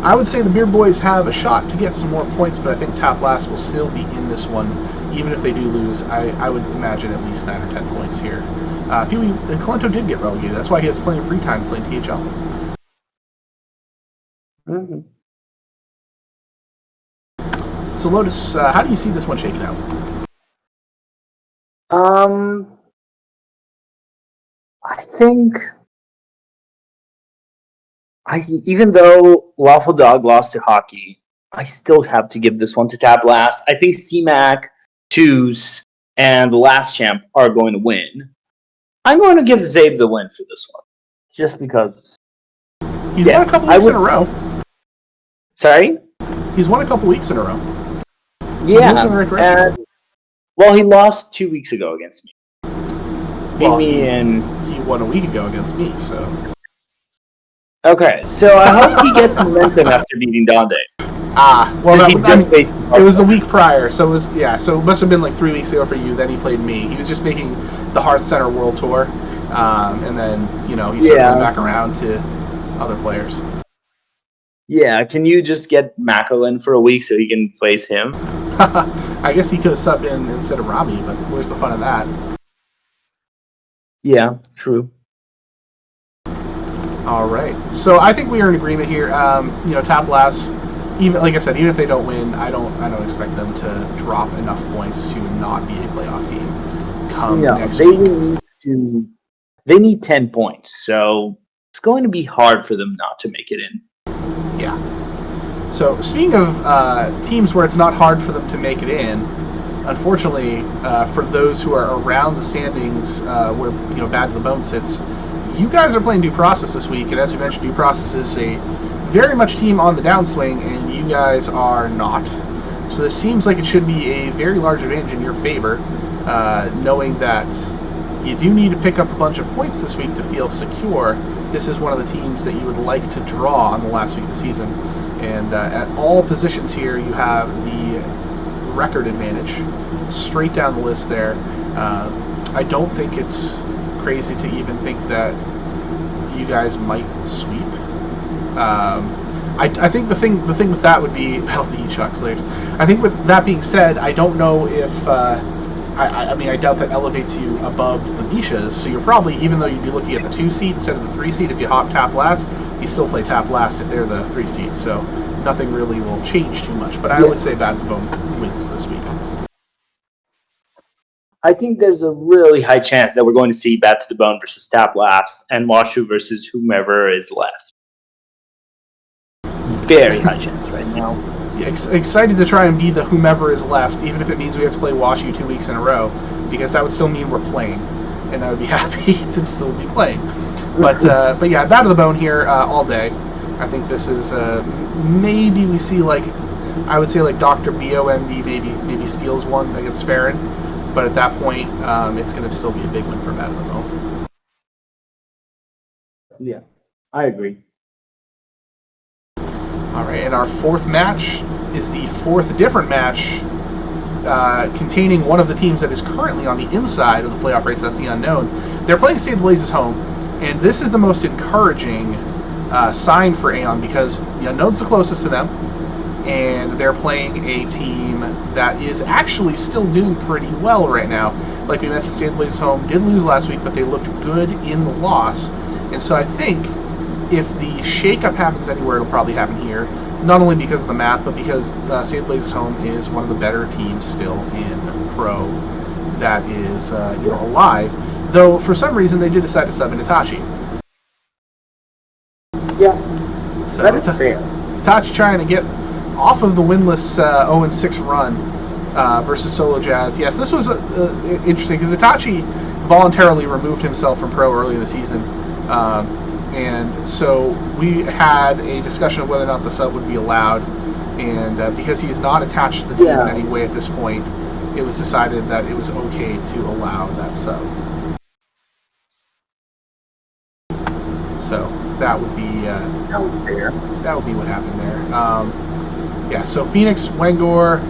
I would say the Beer Boys have a shot to get some more points, but I think Tap Last will still be in this one, even if they do lose. I would imagine at least 9 or 10 points here. Kalento did get relegated. That's why he has plenty of free time playing THL. Mm-hmm. So Lotus, how do you see this one shaking out? I think even though Lawful Dog lost to Hockey, I still have to give this one to Tap Last. I think CMAC, Twos, and the Last Champ are going to win. I'm going to give Zabe the win for this one, just because. He's won a couple weeks in a row. Sorry? He's won a couple weeks in a row. Yeah, and, well, he lost 2 weeks ago against me. Well, and he won a week ago against me, so. Okay, so I hope he gets momentum after beating Donde. Well, it was the week prior, so it was so it must have been like 3 weeks ago for you. Then he played me. He was just making the HearthCenter World Tour, and then he started back around to other players. Yeah, can you just get Mako in for a week so he can face him? I guess he could have subbed in instead of Rami, but where's the fun of that? Yeah, true. All right, so I think we are in agreement here. Tap Last, even like I said, even if they don't win, I don't expect them to drop enough points to not be a playoff team come next week. They need 10 points, so it's going to be hard for them not to make it in. Yeah. So speaking of teams where it's not hard for them to make it in, unfortunately, for those who are around the standings where Bad to the Bone sits, you guys are playing Due Process this week, and as you mentioned, Due Process is a very much team on the downswing, and you guys are not. So this seems like it should be a very large advantage in your favor, knowing that you do need to pick up a bunch of points this week to feel secure. This is one of the teams that you would like to draw on the last week of the season. And at all positions here, you have the record advantage straight down the list there. I don't think it's crazy to even think that you guys might sweep. I think the thing with that would be the Shock Slayers. I think with that being said, I don't know if I doubt that elevates you above the Mishas. So you're probably, even though you'd be looking at the 2 seed instead of the 3 seed, if you hop Tap Last, you still play Tap Last if they're the 3 seed. So nothing really will change too much. But I would say Bad to the Bone wins this week. I think there's a really high chance that we're going to see Bad to the Bone versus Tap Last and Washu versus whomever is left. Very high chance right now. Yeah, excited to try and be the whomever is left, even if it means we have to play Washu 2 weeks in a row, because that would still mean we're playing, and I would be happy to still be playing. But yeah, Bad to the Bone here all day. I think this is maybe we see I would say Dr. BOMB maybe steals one against Farron, but at that point it's going to still be a big win for Bad to the Bone. Yeah, I agree. All right, and our fourth match is the fourth different match containing one of the teams that is currently on the inside of the playoff race. That's the Unknown. They're playing State of the Blazes home, and this is the most encouraging sign for Aeon because the Unknown's the closest to them, and they're playing a team that is actually still doing pretty well right now. Like we mentioned, State of the Blazes home did lose last week, but they looked good in the loss, and so I think if the shakeup happens anywhere, it'll probably happen here. Not only because of the math, but because St. Blaze's home is one of the better teams still in Pro that is alive. Though for some reason they did decide to sub in Itachi. Yeah, so that is fair. Itachi trying to get off of the winless 0-6 run versus Solo Jazz. Yes, this was interesting because Itachi voluntarily removed himself from pro early in the season. And so we had a discussion of whether or not the sub would be allowed. And because he is not attached to the team in any way at this point, it was decided that it was okay to allow that sub. So that would be that would be what happened there. Yeah. So Phoenix, Wengor,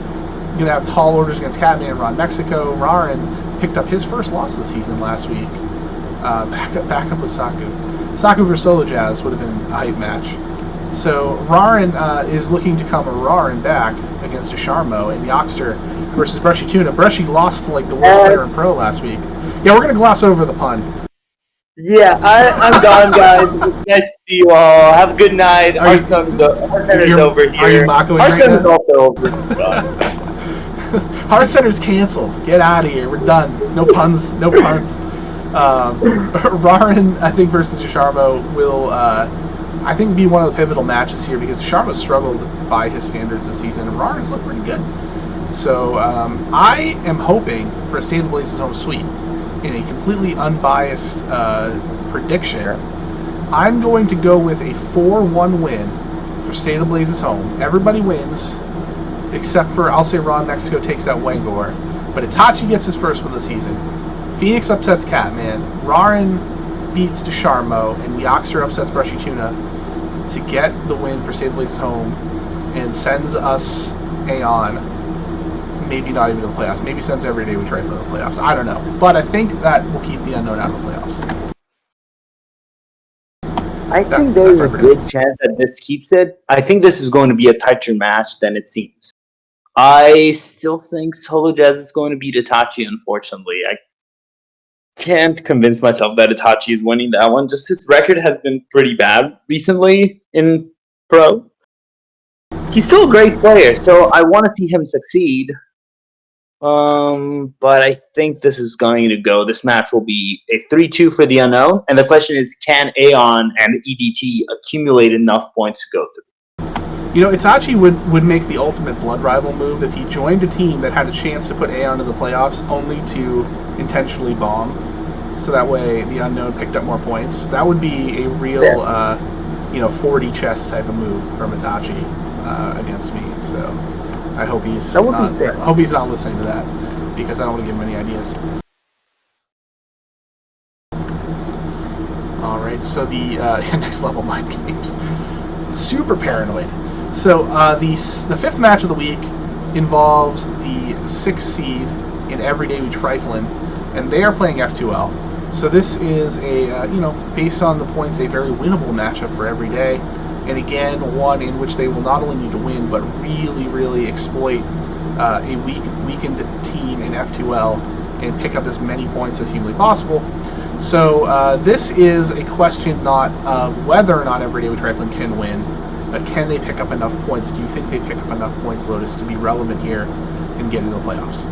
gonna have tall orders against Catman and Ron Mexico. Rarin picked up his first loss of the season last week. Back up with Saku. Saku versus Solo Jazz would have been a hype match. So Rarin is looking to come Rarin back against Sharmo, and Yoxter versus Brushy Tuna. Brushy lost to like the worst player in pro last week. Yeah, we're gonna gloss over the pun. Yeah, I'm gone, guys. Nice to see you all. Have a good night. HearthCenter's over here. Are you mocking HearthCenter's also over. HearthCenter's canceled. Get out of here. We're done. No puns. No puns. Rarin, I think, versus Sharmo will, I think, be one of the pivotal matches here because Sharmo struggled by his standards this season, and Rarin's looked pretty good. So I am hoping for a Stay of the Blazes home sweep in a completely unbiased prediction. I'm going to go with a 4-1 win for Stay of the Blazes home. Everybody wins, except for, I'll say Ron Mexico takes out Wengor, but Itachi gets his first win of the season. Phoenix upsets Catman, Rarin beats Sharmo, and Yoxter upsets Brushy Tuna to get the win for Stay of the Blazes home and sends us Aeon. Maybe not even to the playoffs. Maybe sends Every Day We Try for the playoffs. I don't know. But I think that will keep the unknown out of the playoffs. I think there's a good chance that this keeps it. I think this is going to be a tighter match than it seems. I still think Solo Jazz is going to beat Itachi, unfortunately. I can't convince myself that Itachi is winning that one. Just his record has been pretty bad recently in pro. He's still a great player, so I want to see him succeed. But I think this is going to go. This match will be a 3-2 for the unknown, and the question is, can Aeon and EDT accumulate enough points to go through? You know, Itachi would make the ultimate blood rival move if he joined a team that had a chance to put Aeon in the playoffs, only to intentionally bomb, so that way the unknown picked up more points. That would be a real, 40 chess type of move from Itachi against me. So. I hope he's not listening to that because I don't want to give him any ideas. All right, so the next level mind games, super paranoid. So the fifth match of the week involves the 6th seed in Every Day We Triflin', and they are playing F2L. So this is a based on the points, a very winnable matchup for Every Day. And again, one in which they will not only need to win, but really, really exploit a weakened team in F2L and pick up as many points as humanly possible. So this is a question not of whether or not Every Day We Trifling can win, but can they pick up enough points? Do you think they pick up enough points, Lotus, to be relevant here and get into the playoffs?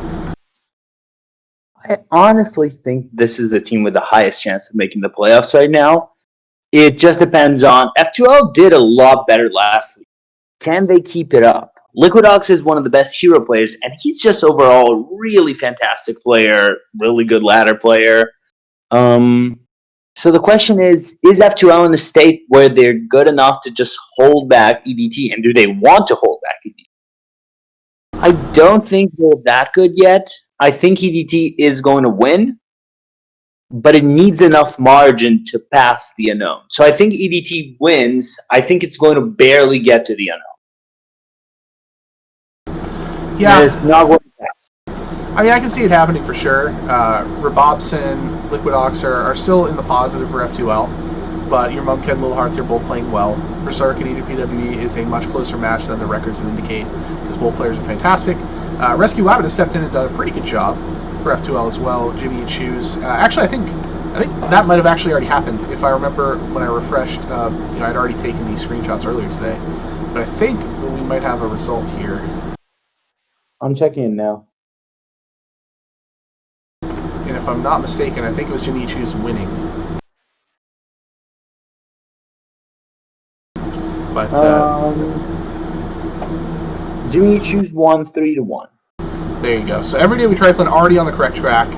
I honestly think this is the team with the highest chance of making the playoffs right now. It just depends on... F2L did a lot better last week. Can they keep it up? Liquidox is one of the best hero players, and he's just overall a really fantastic player, really good ladder player. So the question is F2L in a state where they're good enough to just hold back EDT, and do they want to hold back EDT? I don't think they're that good yet. I think EDT is going to win, but it needs enough margin to pass the unknown. So I think EDT wins. I think it's going to barely get to the unknown. Yeah. And it's not going to pass. I mean, I can see it happening for sure. Rabobson, Liquidox are still in the positive for F2L, but your Mumked and Little Hearts are both playing well. Berserk and EDPWE is a much closer match than the records would indicate, because both players are fantastic. Rescue Wabbit has stepped in and done a pretty good job for F2L as well. Jimmy and Shoes. Actually, I think that might have actually already happened. If I remember when I refreshed, I'd already taken these screenshots earlier today. But I think we might have a result here. I'm checking in now. And if I'm not mistaken, I think it was Jimmy and Shoes winning. But Jimmy Shoes won 3-1. There you go. So Every Day We Trifling already on the correct track.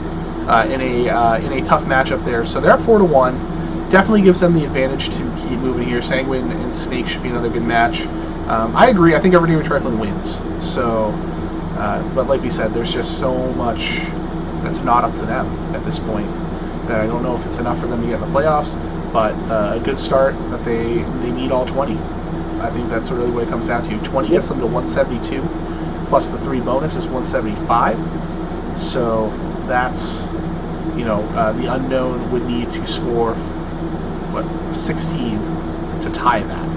in a tough matchup there. So they're up 4-1. Definitely gives them the advantage to keep moving here. Sanguine and Snake should be another good match. I agree. I think Everdean Trifling wins. So, but like we said, there's just so much that's not up to them at this point that I don't know if it's enough for them to get in the playoffs. But a good start that they need all 20. I think that's really what it comes down to. 20 gets them to 172, plus the 3 bonus is 175. So that's, the unknown would need to score, 16 to tie that.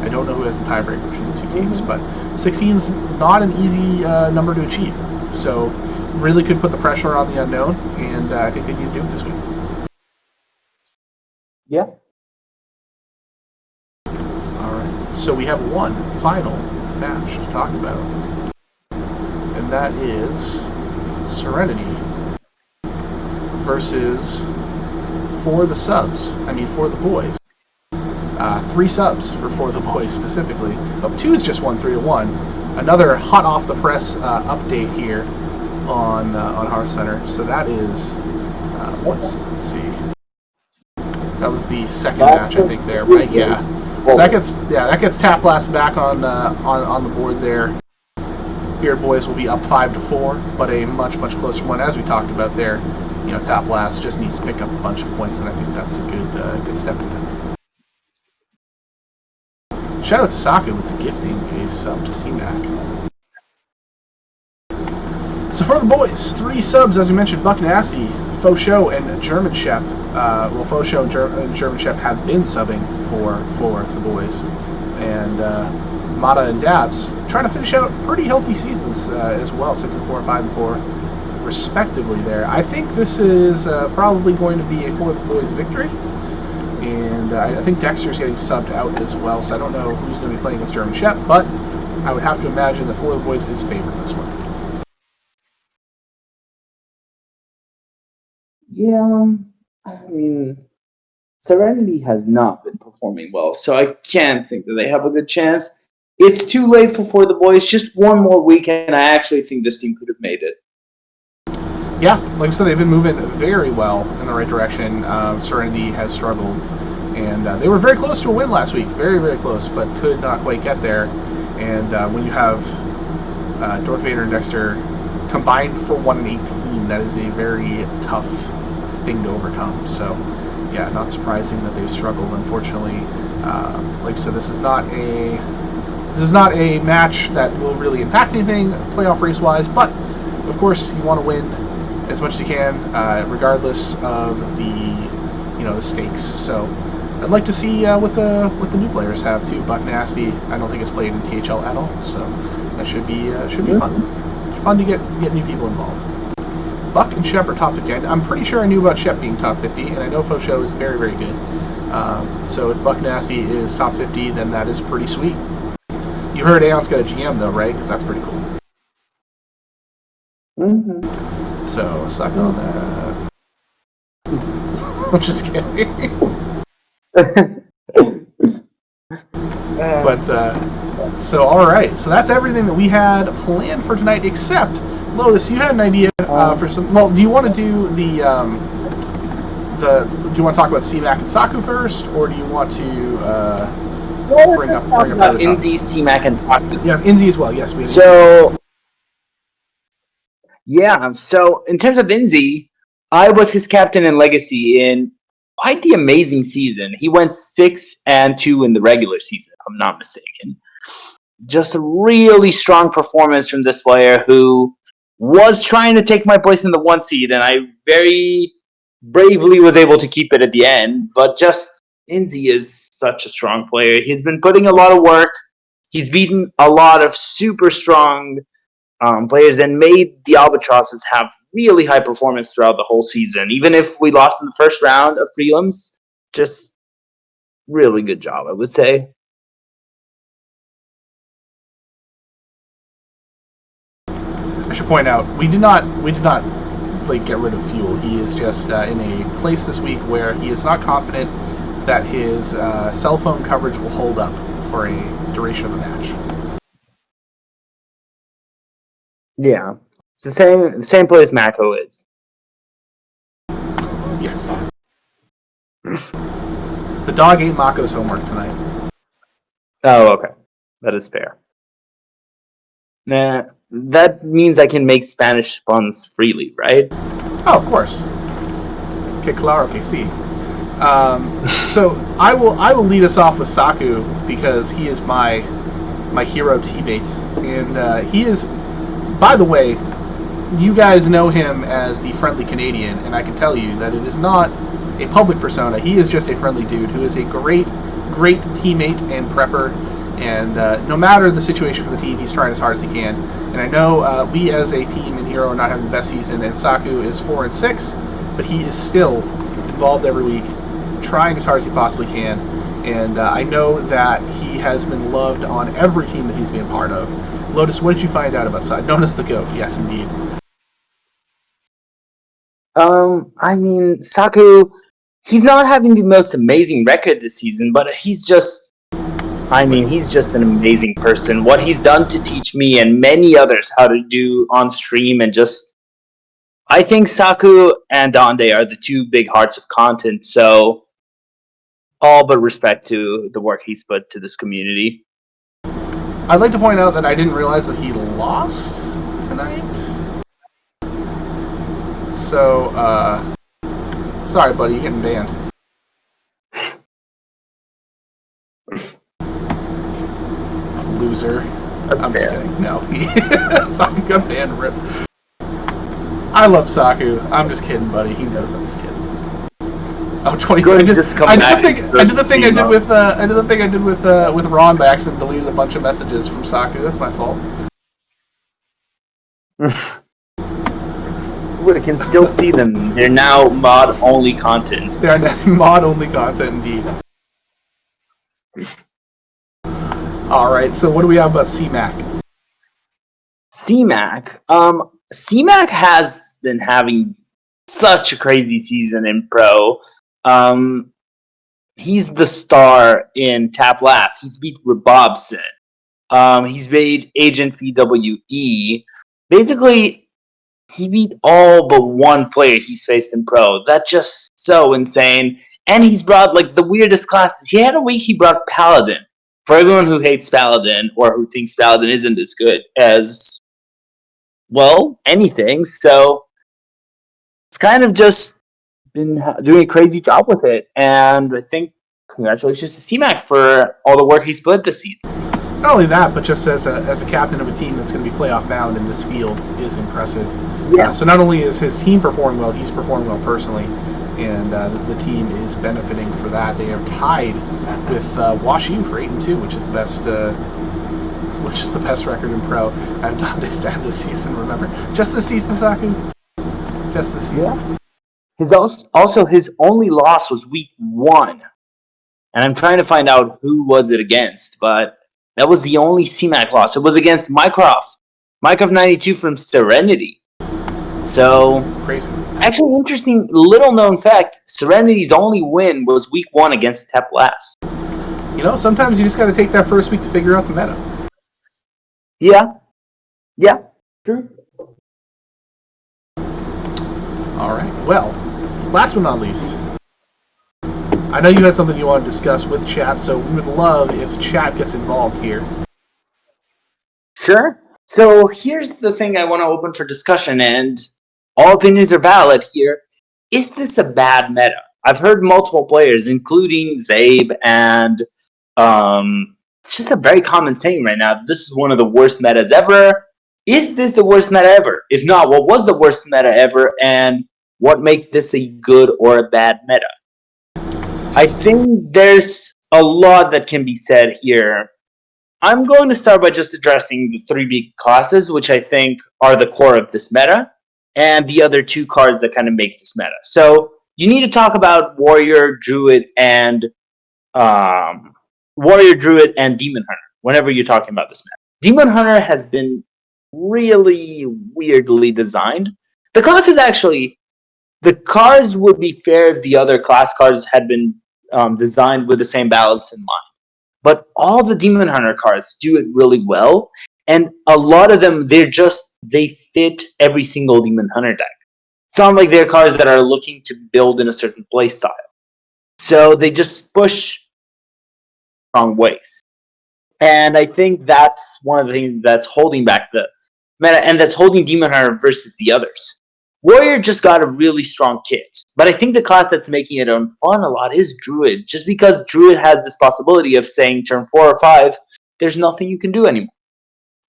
I don't know who has the tiebreaker between the 2 teams, but 16 is not an easy number to achieve. So really could put the pressure on the unknown, and I think they need to do it this week. Yeah. All right. So we have one final match to talk about, and that is Serenity versus For the Boys. 3 subs for the Boys specifically. 2 is just 1-3-1. Another hot off the press update here on HearthCenter. So that is let's see. That was the second match, I think, there, right? Yeah. So that gets Tap Blast back on the board there. Beard Boys will be up 5-4, but a much closer one, as we talked about there. Tap Blast just needs to pick up a bunch of points, and I think that's a good step for them. Shout out to Saku with the gifting a sub to CMAC. So for the Boys, 3 subs, as we mentioned: Buck Nasty, Faux Show, and German Shep. Faux Show and German Shep have been subbing for the Boys. And Mata and Dabs trying to finish out pretty healthy seasons as well, 6-4, 5-4, respectively there. I think this is probably going to be a For the Boys victory. And I think Dexter's getting subbed out as well, so I don't know who's going to be playing against German Shep, but I would have to imagine that For the Boys is favored this one. Yeah, I mean, Serenity has not been performing well, so I can't think that they have a good chance. It's too late for the Boys. Just one more week, and I actually think this team could have made it. Yeah, like I said, they've been moving very well in the right direction. Serenity has struggled, and they were very close to a win last week. Very close, but could not quite get there. And when you have Darth Vader and Dexter combined for 1-18, that is a very tough thing to overcome. So, yeah, not surprising that they've struggled. Unfortunately, like I said, this is not a match that will really impact anything playoff race wise. But of course, you want to win as much as you can, regardless of the stakes. So, I'd like to see what the new players have too. Buck Nasty, I don't think it's played in THL at all, so that should be fun. Fun to get new people involved. Buck and Shep are top 50. I'm pretty sure I knew about Shep being top 50, and I know Faux Show is very good. So if Buck Nasty is top 50, then that is pretty sweet. You heard Aeon's got a GM though, right? Because that's pretty cool. Mm-hmm. So suck on that. I'm just kidding. But so all right, so that's everything that we had planned for tonight, except Lotus. You had an idea for some. Well, do you want to do the? Do you want to talk about CMAC and Saku first, or do you want to bring up Inzi, CMAC, and Saku? Yeah, Inzi as well. Yes, we. So in terms of Inzi, I was his captain in Legacy in quite the amazing season. He went 6-2 in the regular season, if I'm not mistaken. Just a really strong performance from this player who was trying to take my place in the 1 seed, and I very bravely was able to keep it at the end. But just Inzi is such a strong player. He's been putting a lot of work. He's beaten a lot of super strong players and made the Albatrosses have really high performance throughout the whole season. Even if we lost in the first round of prelims, just really good job, I would say. I should point out we did not like get rid of Fuel. He is just in a place this week where he is not confident that his cell phone coverage will hold up for a duration of the match. Yeah, it's the same place Mako is. Yes. The dog ate Mako's homework tonight. Oh, okay. That is fair. Nah, that means I can make Spanish puns freely, right? Oh, of course. Que claro que sí. So I will lead us off with Saku because he is my hero teammate, and he is. By the way, you guys know him as the friendly Canadian, and I can tell you that it is not a public persona. He is just a friendly dude who is a great teammate and prepper. And no matter the situation for the team, he's trying as hard as he can. And I know we as a team in Hero are not having the best season, and Saku is 4-6, but he is still involved every week, trying as hard as he possibly can. And I know that he has been loved on every team that he's been part of. Lotus, what did you find out about Saku? Known as the GOAT, yes, indeed. I mean, Saku, he's not having the most amazing record this season, but he's just an amazing person. What he's done to teach me and many others how to do on stream and just... I think Saku and Donde are the two big hearts of content, so all but respect to the work he's put to this community. I'd like to point out that I didn't realize that he lost tonight. So, sorry, buddy, you're getting banned. Loser. I'm just kidding. No. Saku got banned, rip. I love Saku. I'm just kidding, buddy. He knows I'm just kidding. Oh, 20. I did the thing I did with Ron by accident, deleted a bunch of messages from Saku. That's my fault. But I can still see them. They're now mod-only content. They are now mod-only content, indeed. Alright, so what do we have about C-Mac? C-Mac has been having such a crazy season in Pro. He's the star in Tap Last. He's beat Robobson. He's beat Agent VWE. Basically, he beat all but one player he's faced in Pro. That's just so insane. And he's brought like the weirdest classes. He had a week he brought Paladin. For everyone who hates Paladin or who thinks Paladin isn't as good as, well, anything. So it's kind of just been doing a crazy job with it. And I think congratulations to C-Mac for all the work he's put this season. Not only that, but just as a captain of a team that's going to be playoff bound in this field is impressive. Yeah. So not only is his team performing well, he's performing well personally, and the team is benefiting for that. They are tied with WashU for 8-2, which is the best record in Pro. I have Donde stat this season. Remember, just this season, Saku. Just this season. Yeah. His only loss was week 1, and I'm trying to find out who was it against, but that was the only C-Mac loss. It was against Mycroft 92 from Serenity. So crazy. Actually, interesting little known fact: Serenity's only win was week 1 against Tep Last. You know, sometimes you just got to take that first week to figure out the meta. Yeah, true. All right. Well, last but not least, I know you had something you want to discuss with chat, so we would love if chat gets involved here. Sure. So here's the thing I want to open for discussion, and all opinions are valid here. Is this a bad meta? I've heard multiple players, including Zabe, and it's just a very common saying right now. This is one of the worst metas ever. Is this the worst meta ever? If not, what was the worst meta ever, and what makes this a good or a bad meta? I think there's a lot that can be said here. I'm going to start by just addressing the 3 big classes, which I think are the core of this meta, and the other 2 cards that kind of make this meta. So you need to talk about Warrior, Druid, and Demon Hunter whenever you're talking about this meta. Demon Hunter has been really weirdly designed. The class is actually... The cards would be fair if the other class cards had been designed with the same balance in mind. But all the Demon Hunter cards do it really well, and a lot of them, they fit every single Demon Hunter deck. It's not like they're cards that are looking to build in a certain play style. So they just push wrong ways. And I think that's one of the things that's holding back the meta, and that's holding Demon Hunter versus the others. Warrior just got a really strong kit, but I think the class that's making it fun a lot is Druid, just because Druid has this possibility of saying turn 4 or 5, there's nothing you can do anymore.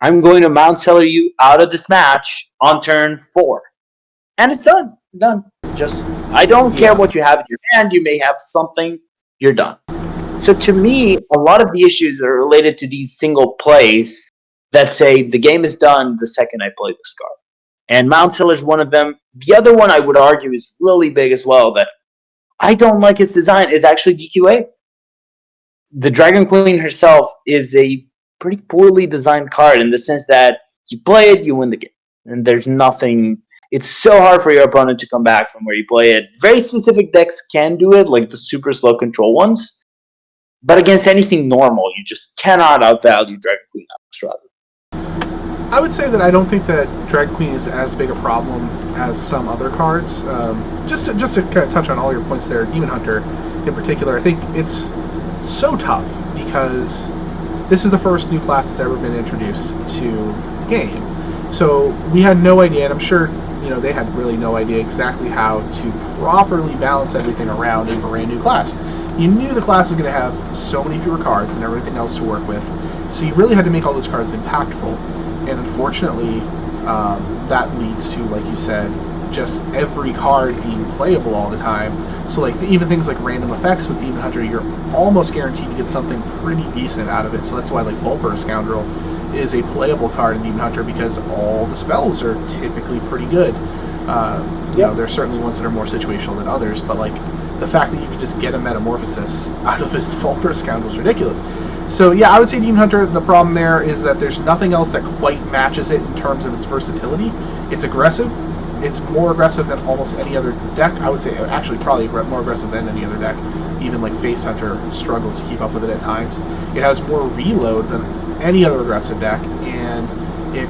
I'm going to Mount Seller you out of this match on turn 4. And it's done. Done. Just, I don't care what you have in your hand, you may have something, you're done. So to me, a lot of the issues are related to these single plays that say the game is done the second I play this card. And Mount Seller is one of them. The other one I would argue is really big as well that I don't like its design is actually DQA. The Dragon Queen herself is a pretty poorly designed card in the sense that you play it, you win the game. And there's nothing... It's so hard for your opponent to come back from where you play it. Very specific decks can do it, like the super slow control ones. But against anything normal, you just cannot outvalue Dragon Queen rather. I would say that I don't think that Dragon Queen is as big a problem as some other cards. Just to kind of touch on all your points there, Demon Hunter in particular, I think it's so tough because this is the first new class that's ever been introduced to game. So we had no idea, and I'm sure they had really no idea exactly how to properly balance everything around a brand new class. You knew the class is going to have so many fewer cards and everything else to work with, so you really had to make all those cards impactful. And unfortunately, that leads to, like you said, just every card being playable all the time. So like even things like random effects with Demon Hunter, you're almost guaranteed to get something pretty decent out of it. So that's why like Vulpur Scoundrel is a playable card in Demon Hunter because all the spells are typically pretty good. There's certainly ones that are more situational than others, but like the fact that you can just get a Metamorphosis out of its Vulpur Scoundrel is ridiculous. So yeah, I would say Demon Hunter, the problem there is that there's nothing else that quite matches it in terms of its versatility. It's aggressive. It's more aggressive than almost any other deck. I would say actually probably more aggressive than any other deck. Even like Face Hunter struggles to keep up with it at times. It has more reload than any other aggressive deck, and it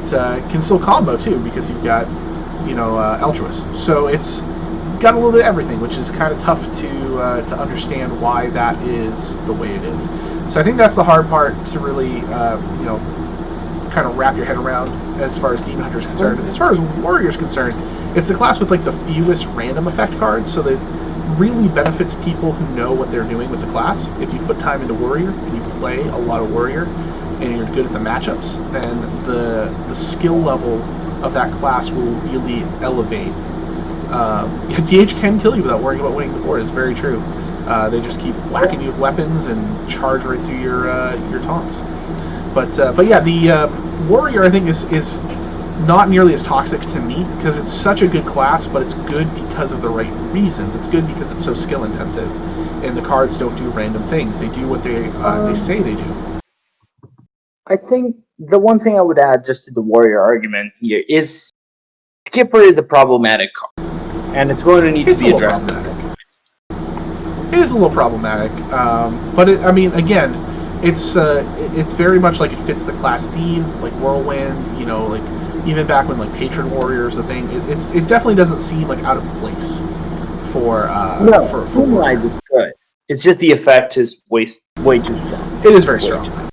can still combo too because you've got Eltruist. So it's got a little bit of everything, which is kind of tough to understand why that is the way it is. So I think that's the hard part to really kind of wrap your head around as far as Demon Hunter is concerned. As far as Warrior is concerned, it's the class with like the fewest random effect cards, so that really benefits people who know what they're doing with the class. If you put time into Warrior and you play a lot of Warrior and you're good at the matchups, then the skill level of that class will really elevate. DH can kill you without worrying about winning the board. It's very true. They just keep whacking you with weapons and charge right through your taunts. But yeah, the Warrior I think is not nearly as toxic to me because it's such a good class, but it's good because of the right reasons. It's good because it's so skill intensive, and the cards don't do random things. They do what they say they do. I think the one thing I would add just to the Warrior argument here is Skipper is a problematic card, and it's going to need to be addressed. It is a little problematic, but again, it's very much like it fits the class theme, like Whirlwind. Like even back when like Patron Warrior is a thing, it definitely doesn't seem like out of place for Moonrise is good. It's just the effect is way too strong. It is very strong.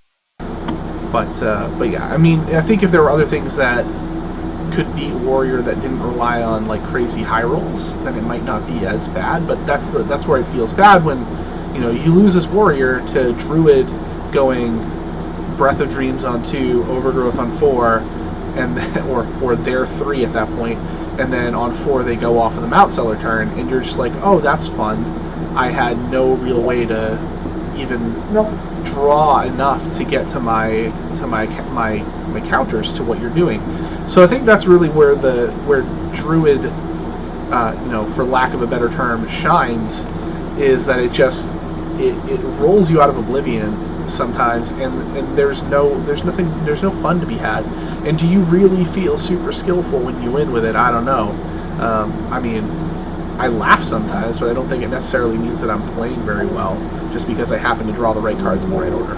But yeah, I think if there were other things that could beat Warrior that didn't rely on like crazy high rolls, then it might not be as bad. But that's where it feels bad when you lose this Warrior to Druid going Breath of Dreams on 2, Overgrowth on 4, and then, or their 3 at that point, and then on 4 they go off of the Mount Seller turn, and you're just like, oh, that's fun. I had no real way to even draw enough to get to my counters to what you're doing. So I think that's really where Druid, for lack of a better term, shines, is that it rolls you out of oblivion sometimes, and there's no fun to be had. And do you really feel super skillful when you win with it? I don't know. I laugh sometimes, but I don't think it necessarily means that I'm playing very well, just because I happen to draw the right cards in the right order.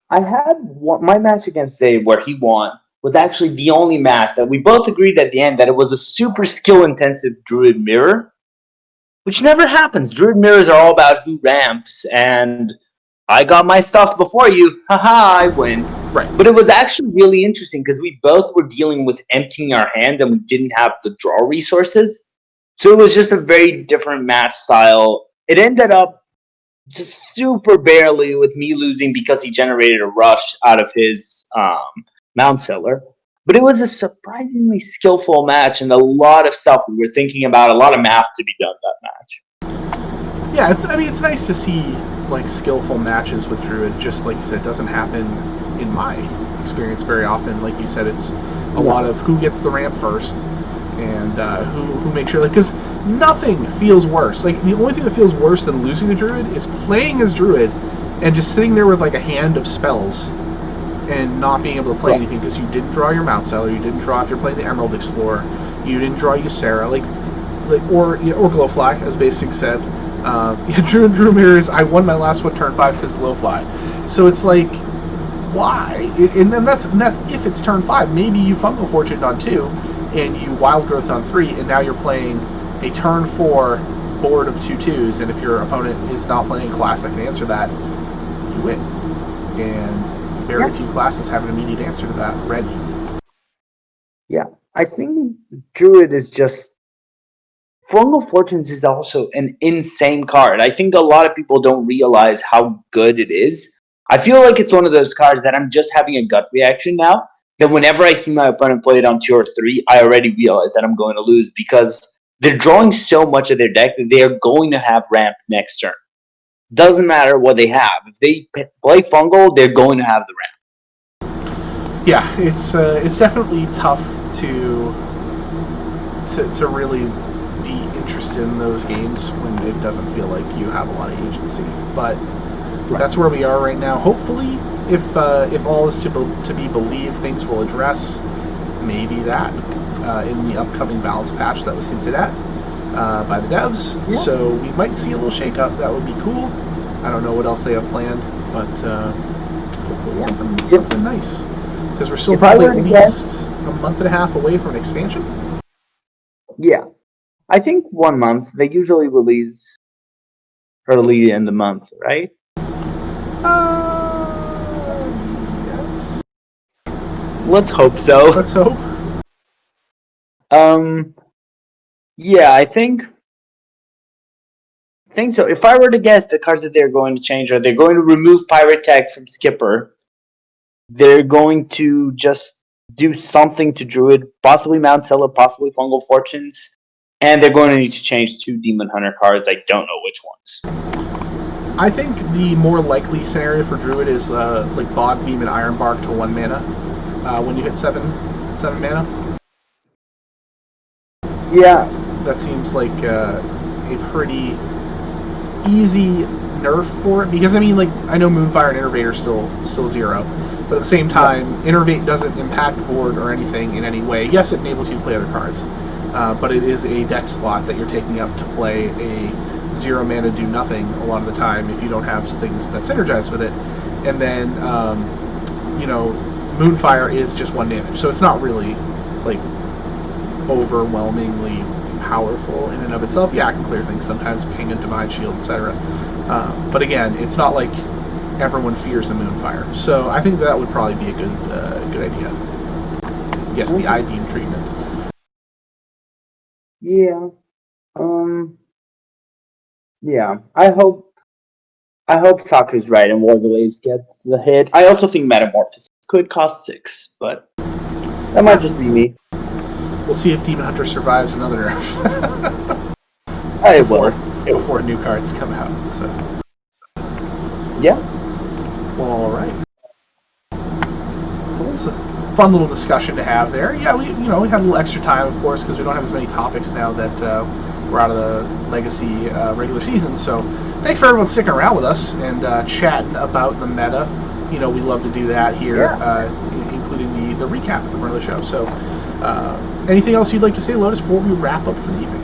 I had my match against Zabe where he won. was actually the only match that we both agreed at the end that it was a super skill-intensive Druid mirror, which never happens. Druid mirrors are all about who ramps, and I got my stuff before you. Haha, I win. Right. But it was actually really interesting because we both were dealing with emptying our hands and we didn't have the draw resources. So it was just a very different match style. It ended up just super barely with me losing because he generated a rush out of his Mount Seller. But it was a surprisingly skillful match and a lot of stuff we were thinking about, a lot of math to be done that match. Yeah, it's nice to see like skillful matches with Druid. Just like you said, it doesn't happen in my experience very often. Like you said, it's a lot of who gets the ramp first and who makes sure. Because nothing feels worse. Like the only thing that feels worse than losing a Druid is playing as Druid and just sitting there with like a hand of spells and not being able to play anything because you didn't draw your Mount Seller, you didn't draw if you're playing the Emerald Explorer, you didn't draw Ysera, or Glowfly, as Basic said. Drew Mirrors. I won my last one turn 5 because Glowfly. So it's like, why? And that's if it's turn 5. Maybe you Fungal Fortune on 2 and you Wild Growth on 3, and now you're playing a turn 4 board of 2/2s, and if your opponent is not playing a class that can answer that, you win. And very few classes have an immediate answer to that ready. Yeah, I think Druid is just... Fungal Fortunes is also an insane card. I think a lot of people don't realize how good it is. I feel like it's one of those cards that I'm just having a gut reaction now, that whenever I see my opponent play it on 2 or 3, I already realize that I'm going to lose because they're drawing so much of their deck that they are going to have ramp next turn. Doesn't matter what they have. If they play Fungal, they're going to have the ramp. Yeah, it's definitely tough to really be interested in those games when it doesn't feel like you have a lot of agency. But that's where we are right now. Hopefully, if all is to be believed, things will address maybe that in the upcoming balance patch that was hinted at by the devs. Yeah. So we might see a little shake-up. That would be cool. I don't know what else they have planned, but hopefully something nice. Because we're still probably at least a month and a half away from an expansion. Yeah. I think 1 month. They usually release early in the month, right? Yes. Let's hope so. Let's hope. Yeah, I think so. If I were to guess, the cards that they're going to change are they're going to remove Pirate Tag from Skipper. They're going to just do something to Druid, possibly Mount Seller, possibly Fungal Fortunes. And they're going to need to change 2 Demon Hunter cards. I don't know which ones. I think the more likely scenario for Druid is like Bog Beam and Iron Bark to 1 mana when you hit 7 mana. Yeah. That seems like a pretty easy nerf for it. Because, I mean, like, I know Moonfire and Innervate are still 0. But at the same time, Innervate doesn't impact board or anything in any way. Yes, it enables you to play other cards. But it is a deck slot that you're taking up to play a 0 mana do nothing a lot of the time if you don't have things that synergize with it. And then, Moonfire is just 1 damage. So it's not really, like, overwhelmingly powerful in and of itself. Yeah, it can clear things sometimes, ping a Divine Shield, etc. But again, it's not like everyone fears a Moonfire. So I think that would probably be a good idea. Yes, the I-beam treatment. Yeah. Yeah. I hope Saku's right and War of the Waves gets the hit. I also think Metamorphosis could cost 6, but that might just be me. We'll see if Demon Hunter survives another nerf. Before new cards come out. So. Yeah. Well, all right. So it's a fun little discussion to have there. Yeah, we had a little extra time, of course, because we don't have as many topics now that we're out of the Legacy regular season. So thanks for everyone sticking around with us and chatting about the meta. We love to do that here, including the recap at the front of the show. So anything else you'd like to say, Lotus, before we wrap up for the evening?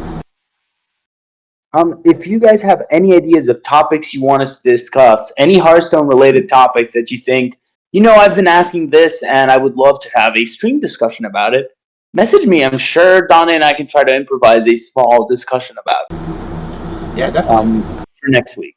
If you guys have any ideas of topics you want us to discuss, any Hearthstone-related topics that you think I've been asking this, and I would love to have a stream discussion about it. Message me. I'm sure Donna and I can try to improvise a small discussion about it. Yeah, definitely. For next week.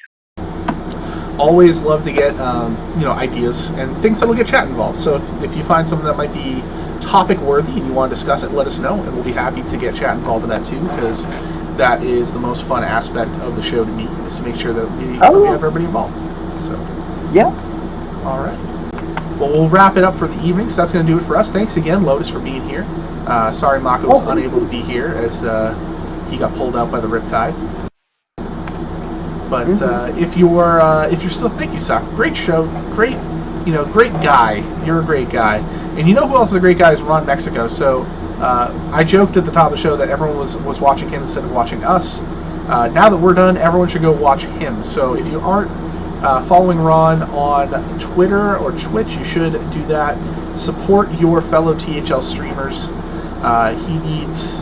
Always love to get ideas and things that'll get chat involved. So if you find something that might be topic worthy and you want to discuss it, let us know, and we'll be happy to get chat involved in that too, because that is the most fun aspect of the show to me, is to make sure that we have everybody involved. So yeah. All right. Well, we'll wrap it up for the evening. So that's going to do it for us. Thanks again, Lotus, for being here. Sorry Mako was unable to be here as he got pulled out by the Riptide. But if you're still, thank you, Sak. Great show, great guy. You're a great guy, and you know who else is a great guy is Ron Mexico. So I joked at the top of the show that everyone was watching him instead of watching us. Now that we're done, everyone should go watch him. So if you aren't following Ron on Twitter or Twitch, you should do that. Support your fellow THL streamers. He needs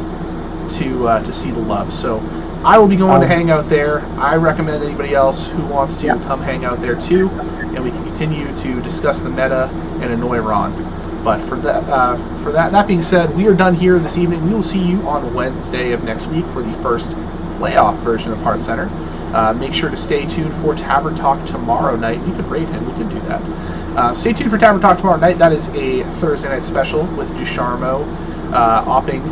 to see the love. So I will be going to hang out there. I recommend anybody else who wants to come hang out there too, and we can continue to discuss the meta and annoy Ron. But for that being said, we are done here this evening. We will see you on Wednesday of next week for the first playoff version of HearthCenter. Make sure to stay tuned for Tavern Talk tomorrow night. You could rate him. We can do that. Stay tuned for Tavern Talk tomorrow night. That is a Thursday night special with Ducharmo opping.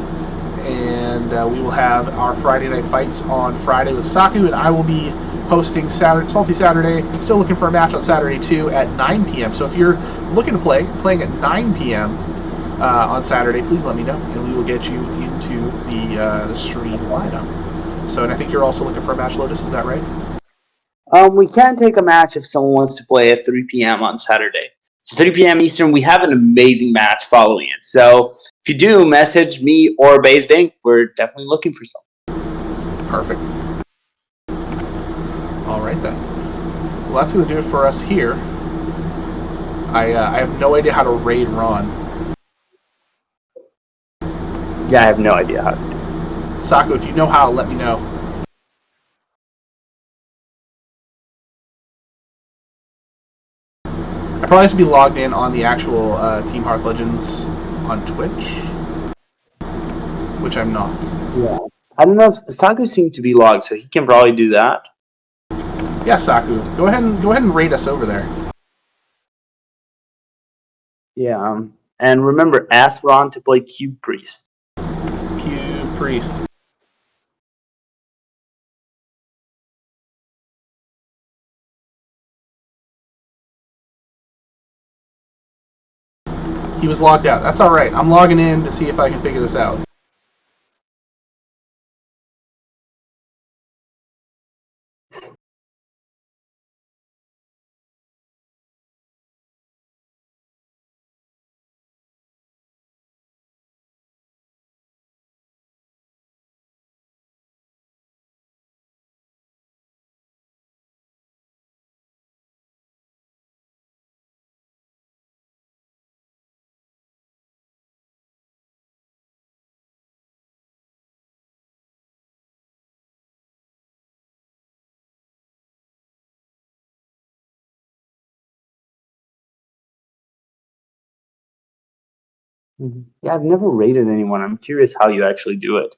And we will have our Friday night fights on Friday with Saku, and I will be hosting Salty Saturday. Still looking for a match on Saturday too at 9 p.m. So if you're looking to playing at 9 p.m. On Saturday, please let me know, and we will get you into the stream lineup. So, and I think you're also looking for a match, Lotus. Is that right? We can take a match if someone wants to play at 3 p.m. on Saturday. So 3 p.m. Eastern, we have an amazing match following it. So if you do, message me or Based Inc. We're definitely looking for something. Perfect. All right, then. Well, that's going to do it for us here. I have no idea how to raid Ron. Yeah, I have no idea how to do it. Saku, if you know how, let me know. I probably have to be logged in on the actual Team Hearth Legends on Twitch, which I'm not. Yeah. I don't know if Saku seems to be logged, so he can probably do that. Yeah, Saku, go ahead and raid us over there. Yeah, and remember, ask Ron to play Cube Priest. Cube Priest. He was logged out. That's all right. I'm logging in to see if I can figure this out. Yeah, I've never rated anyone. I'm curious how you actually do it.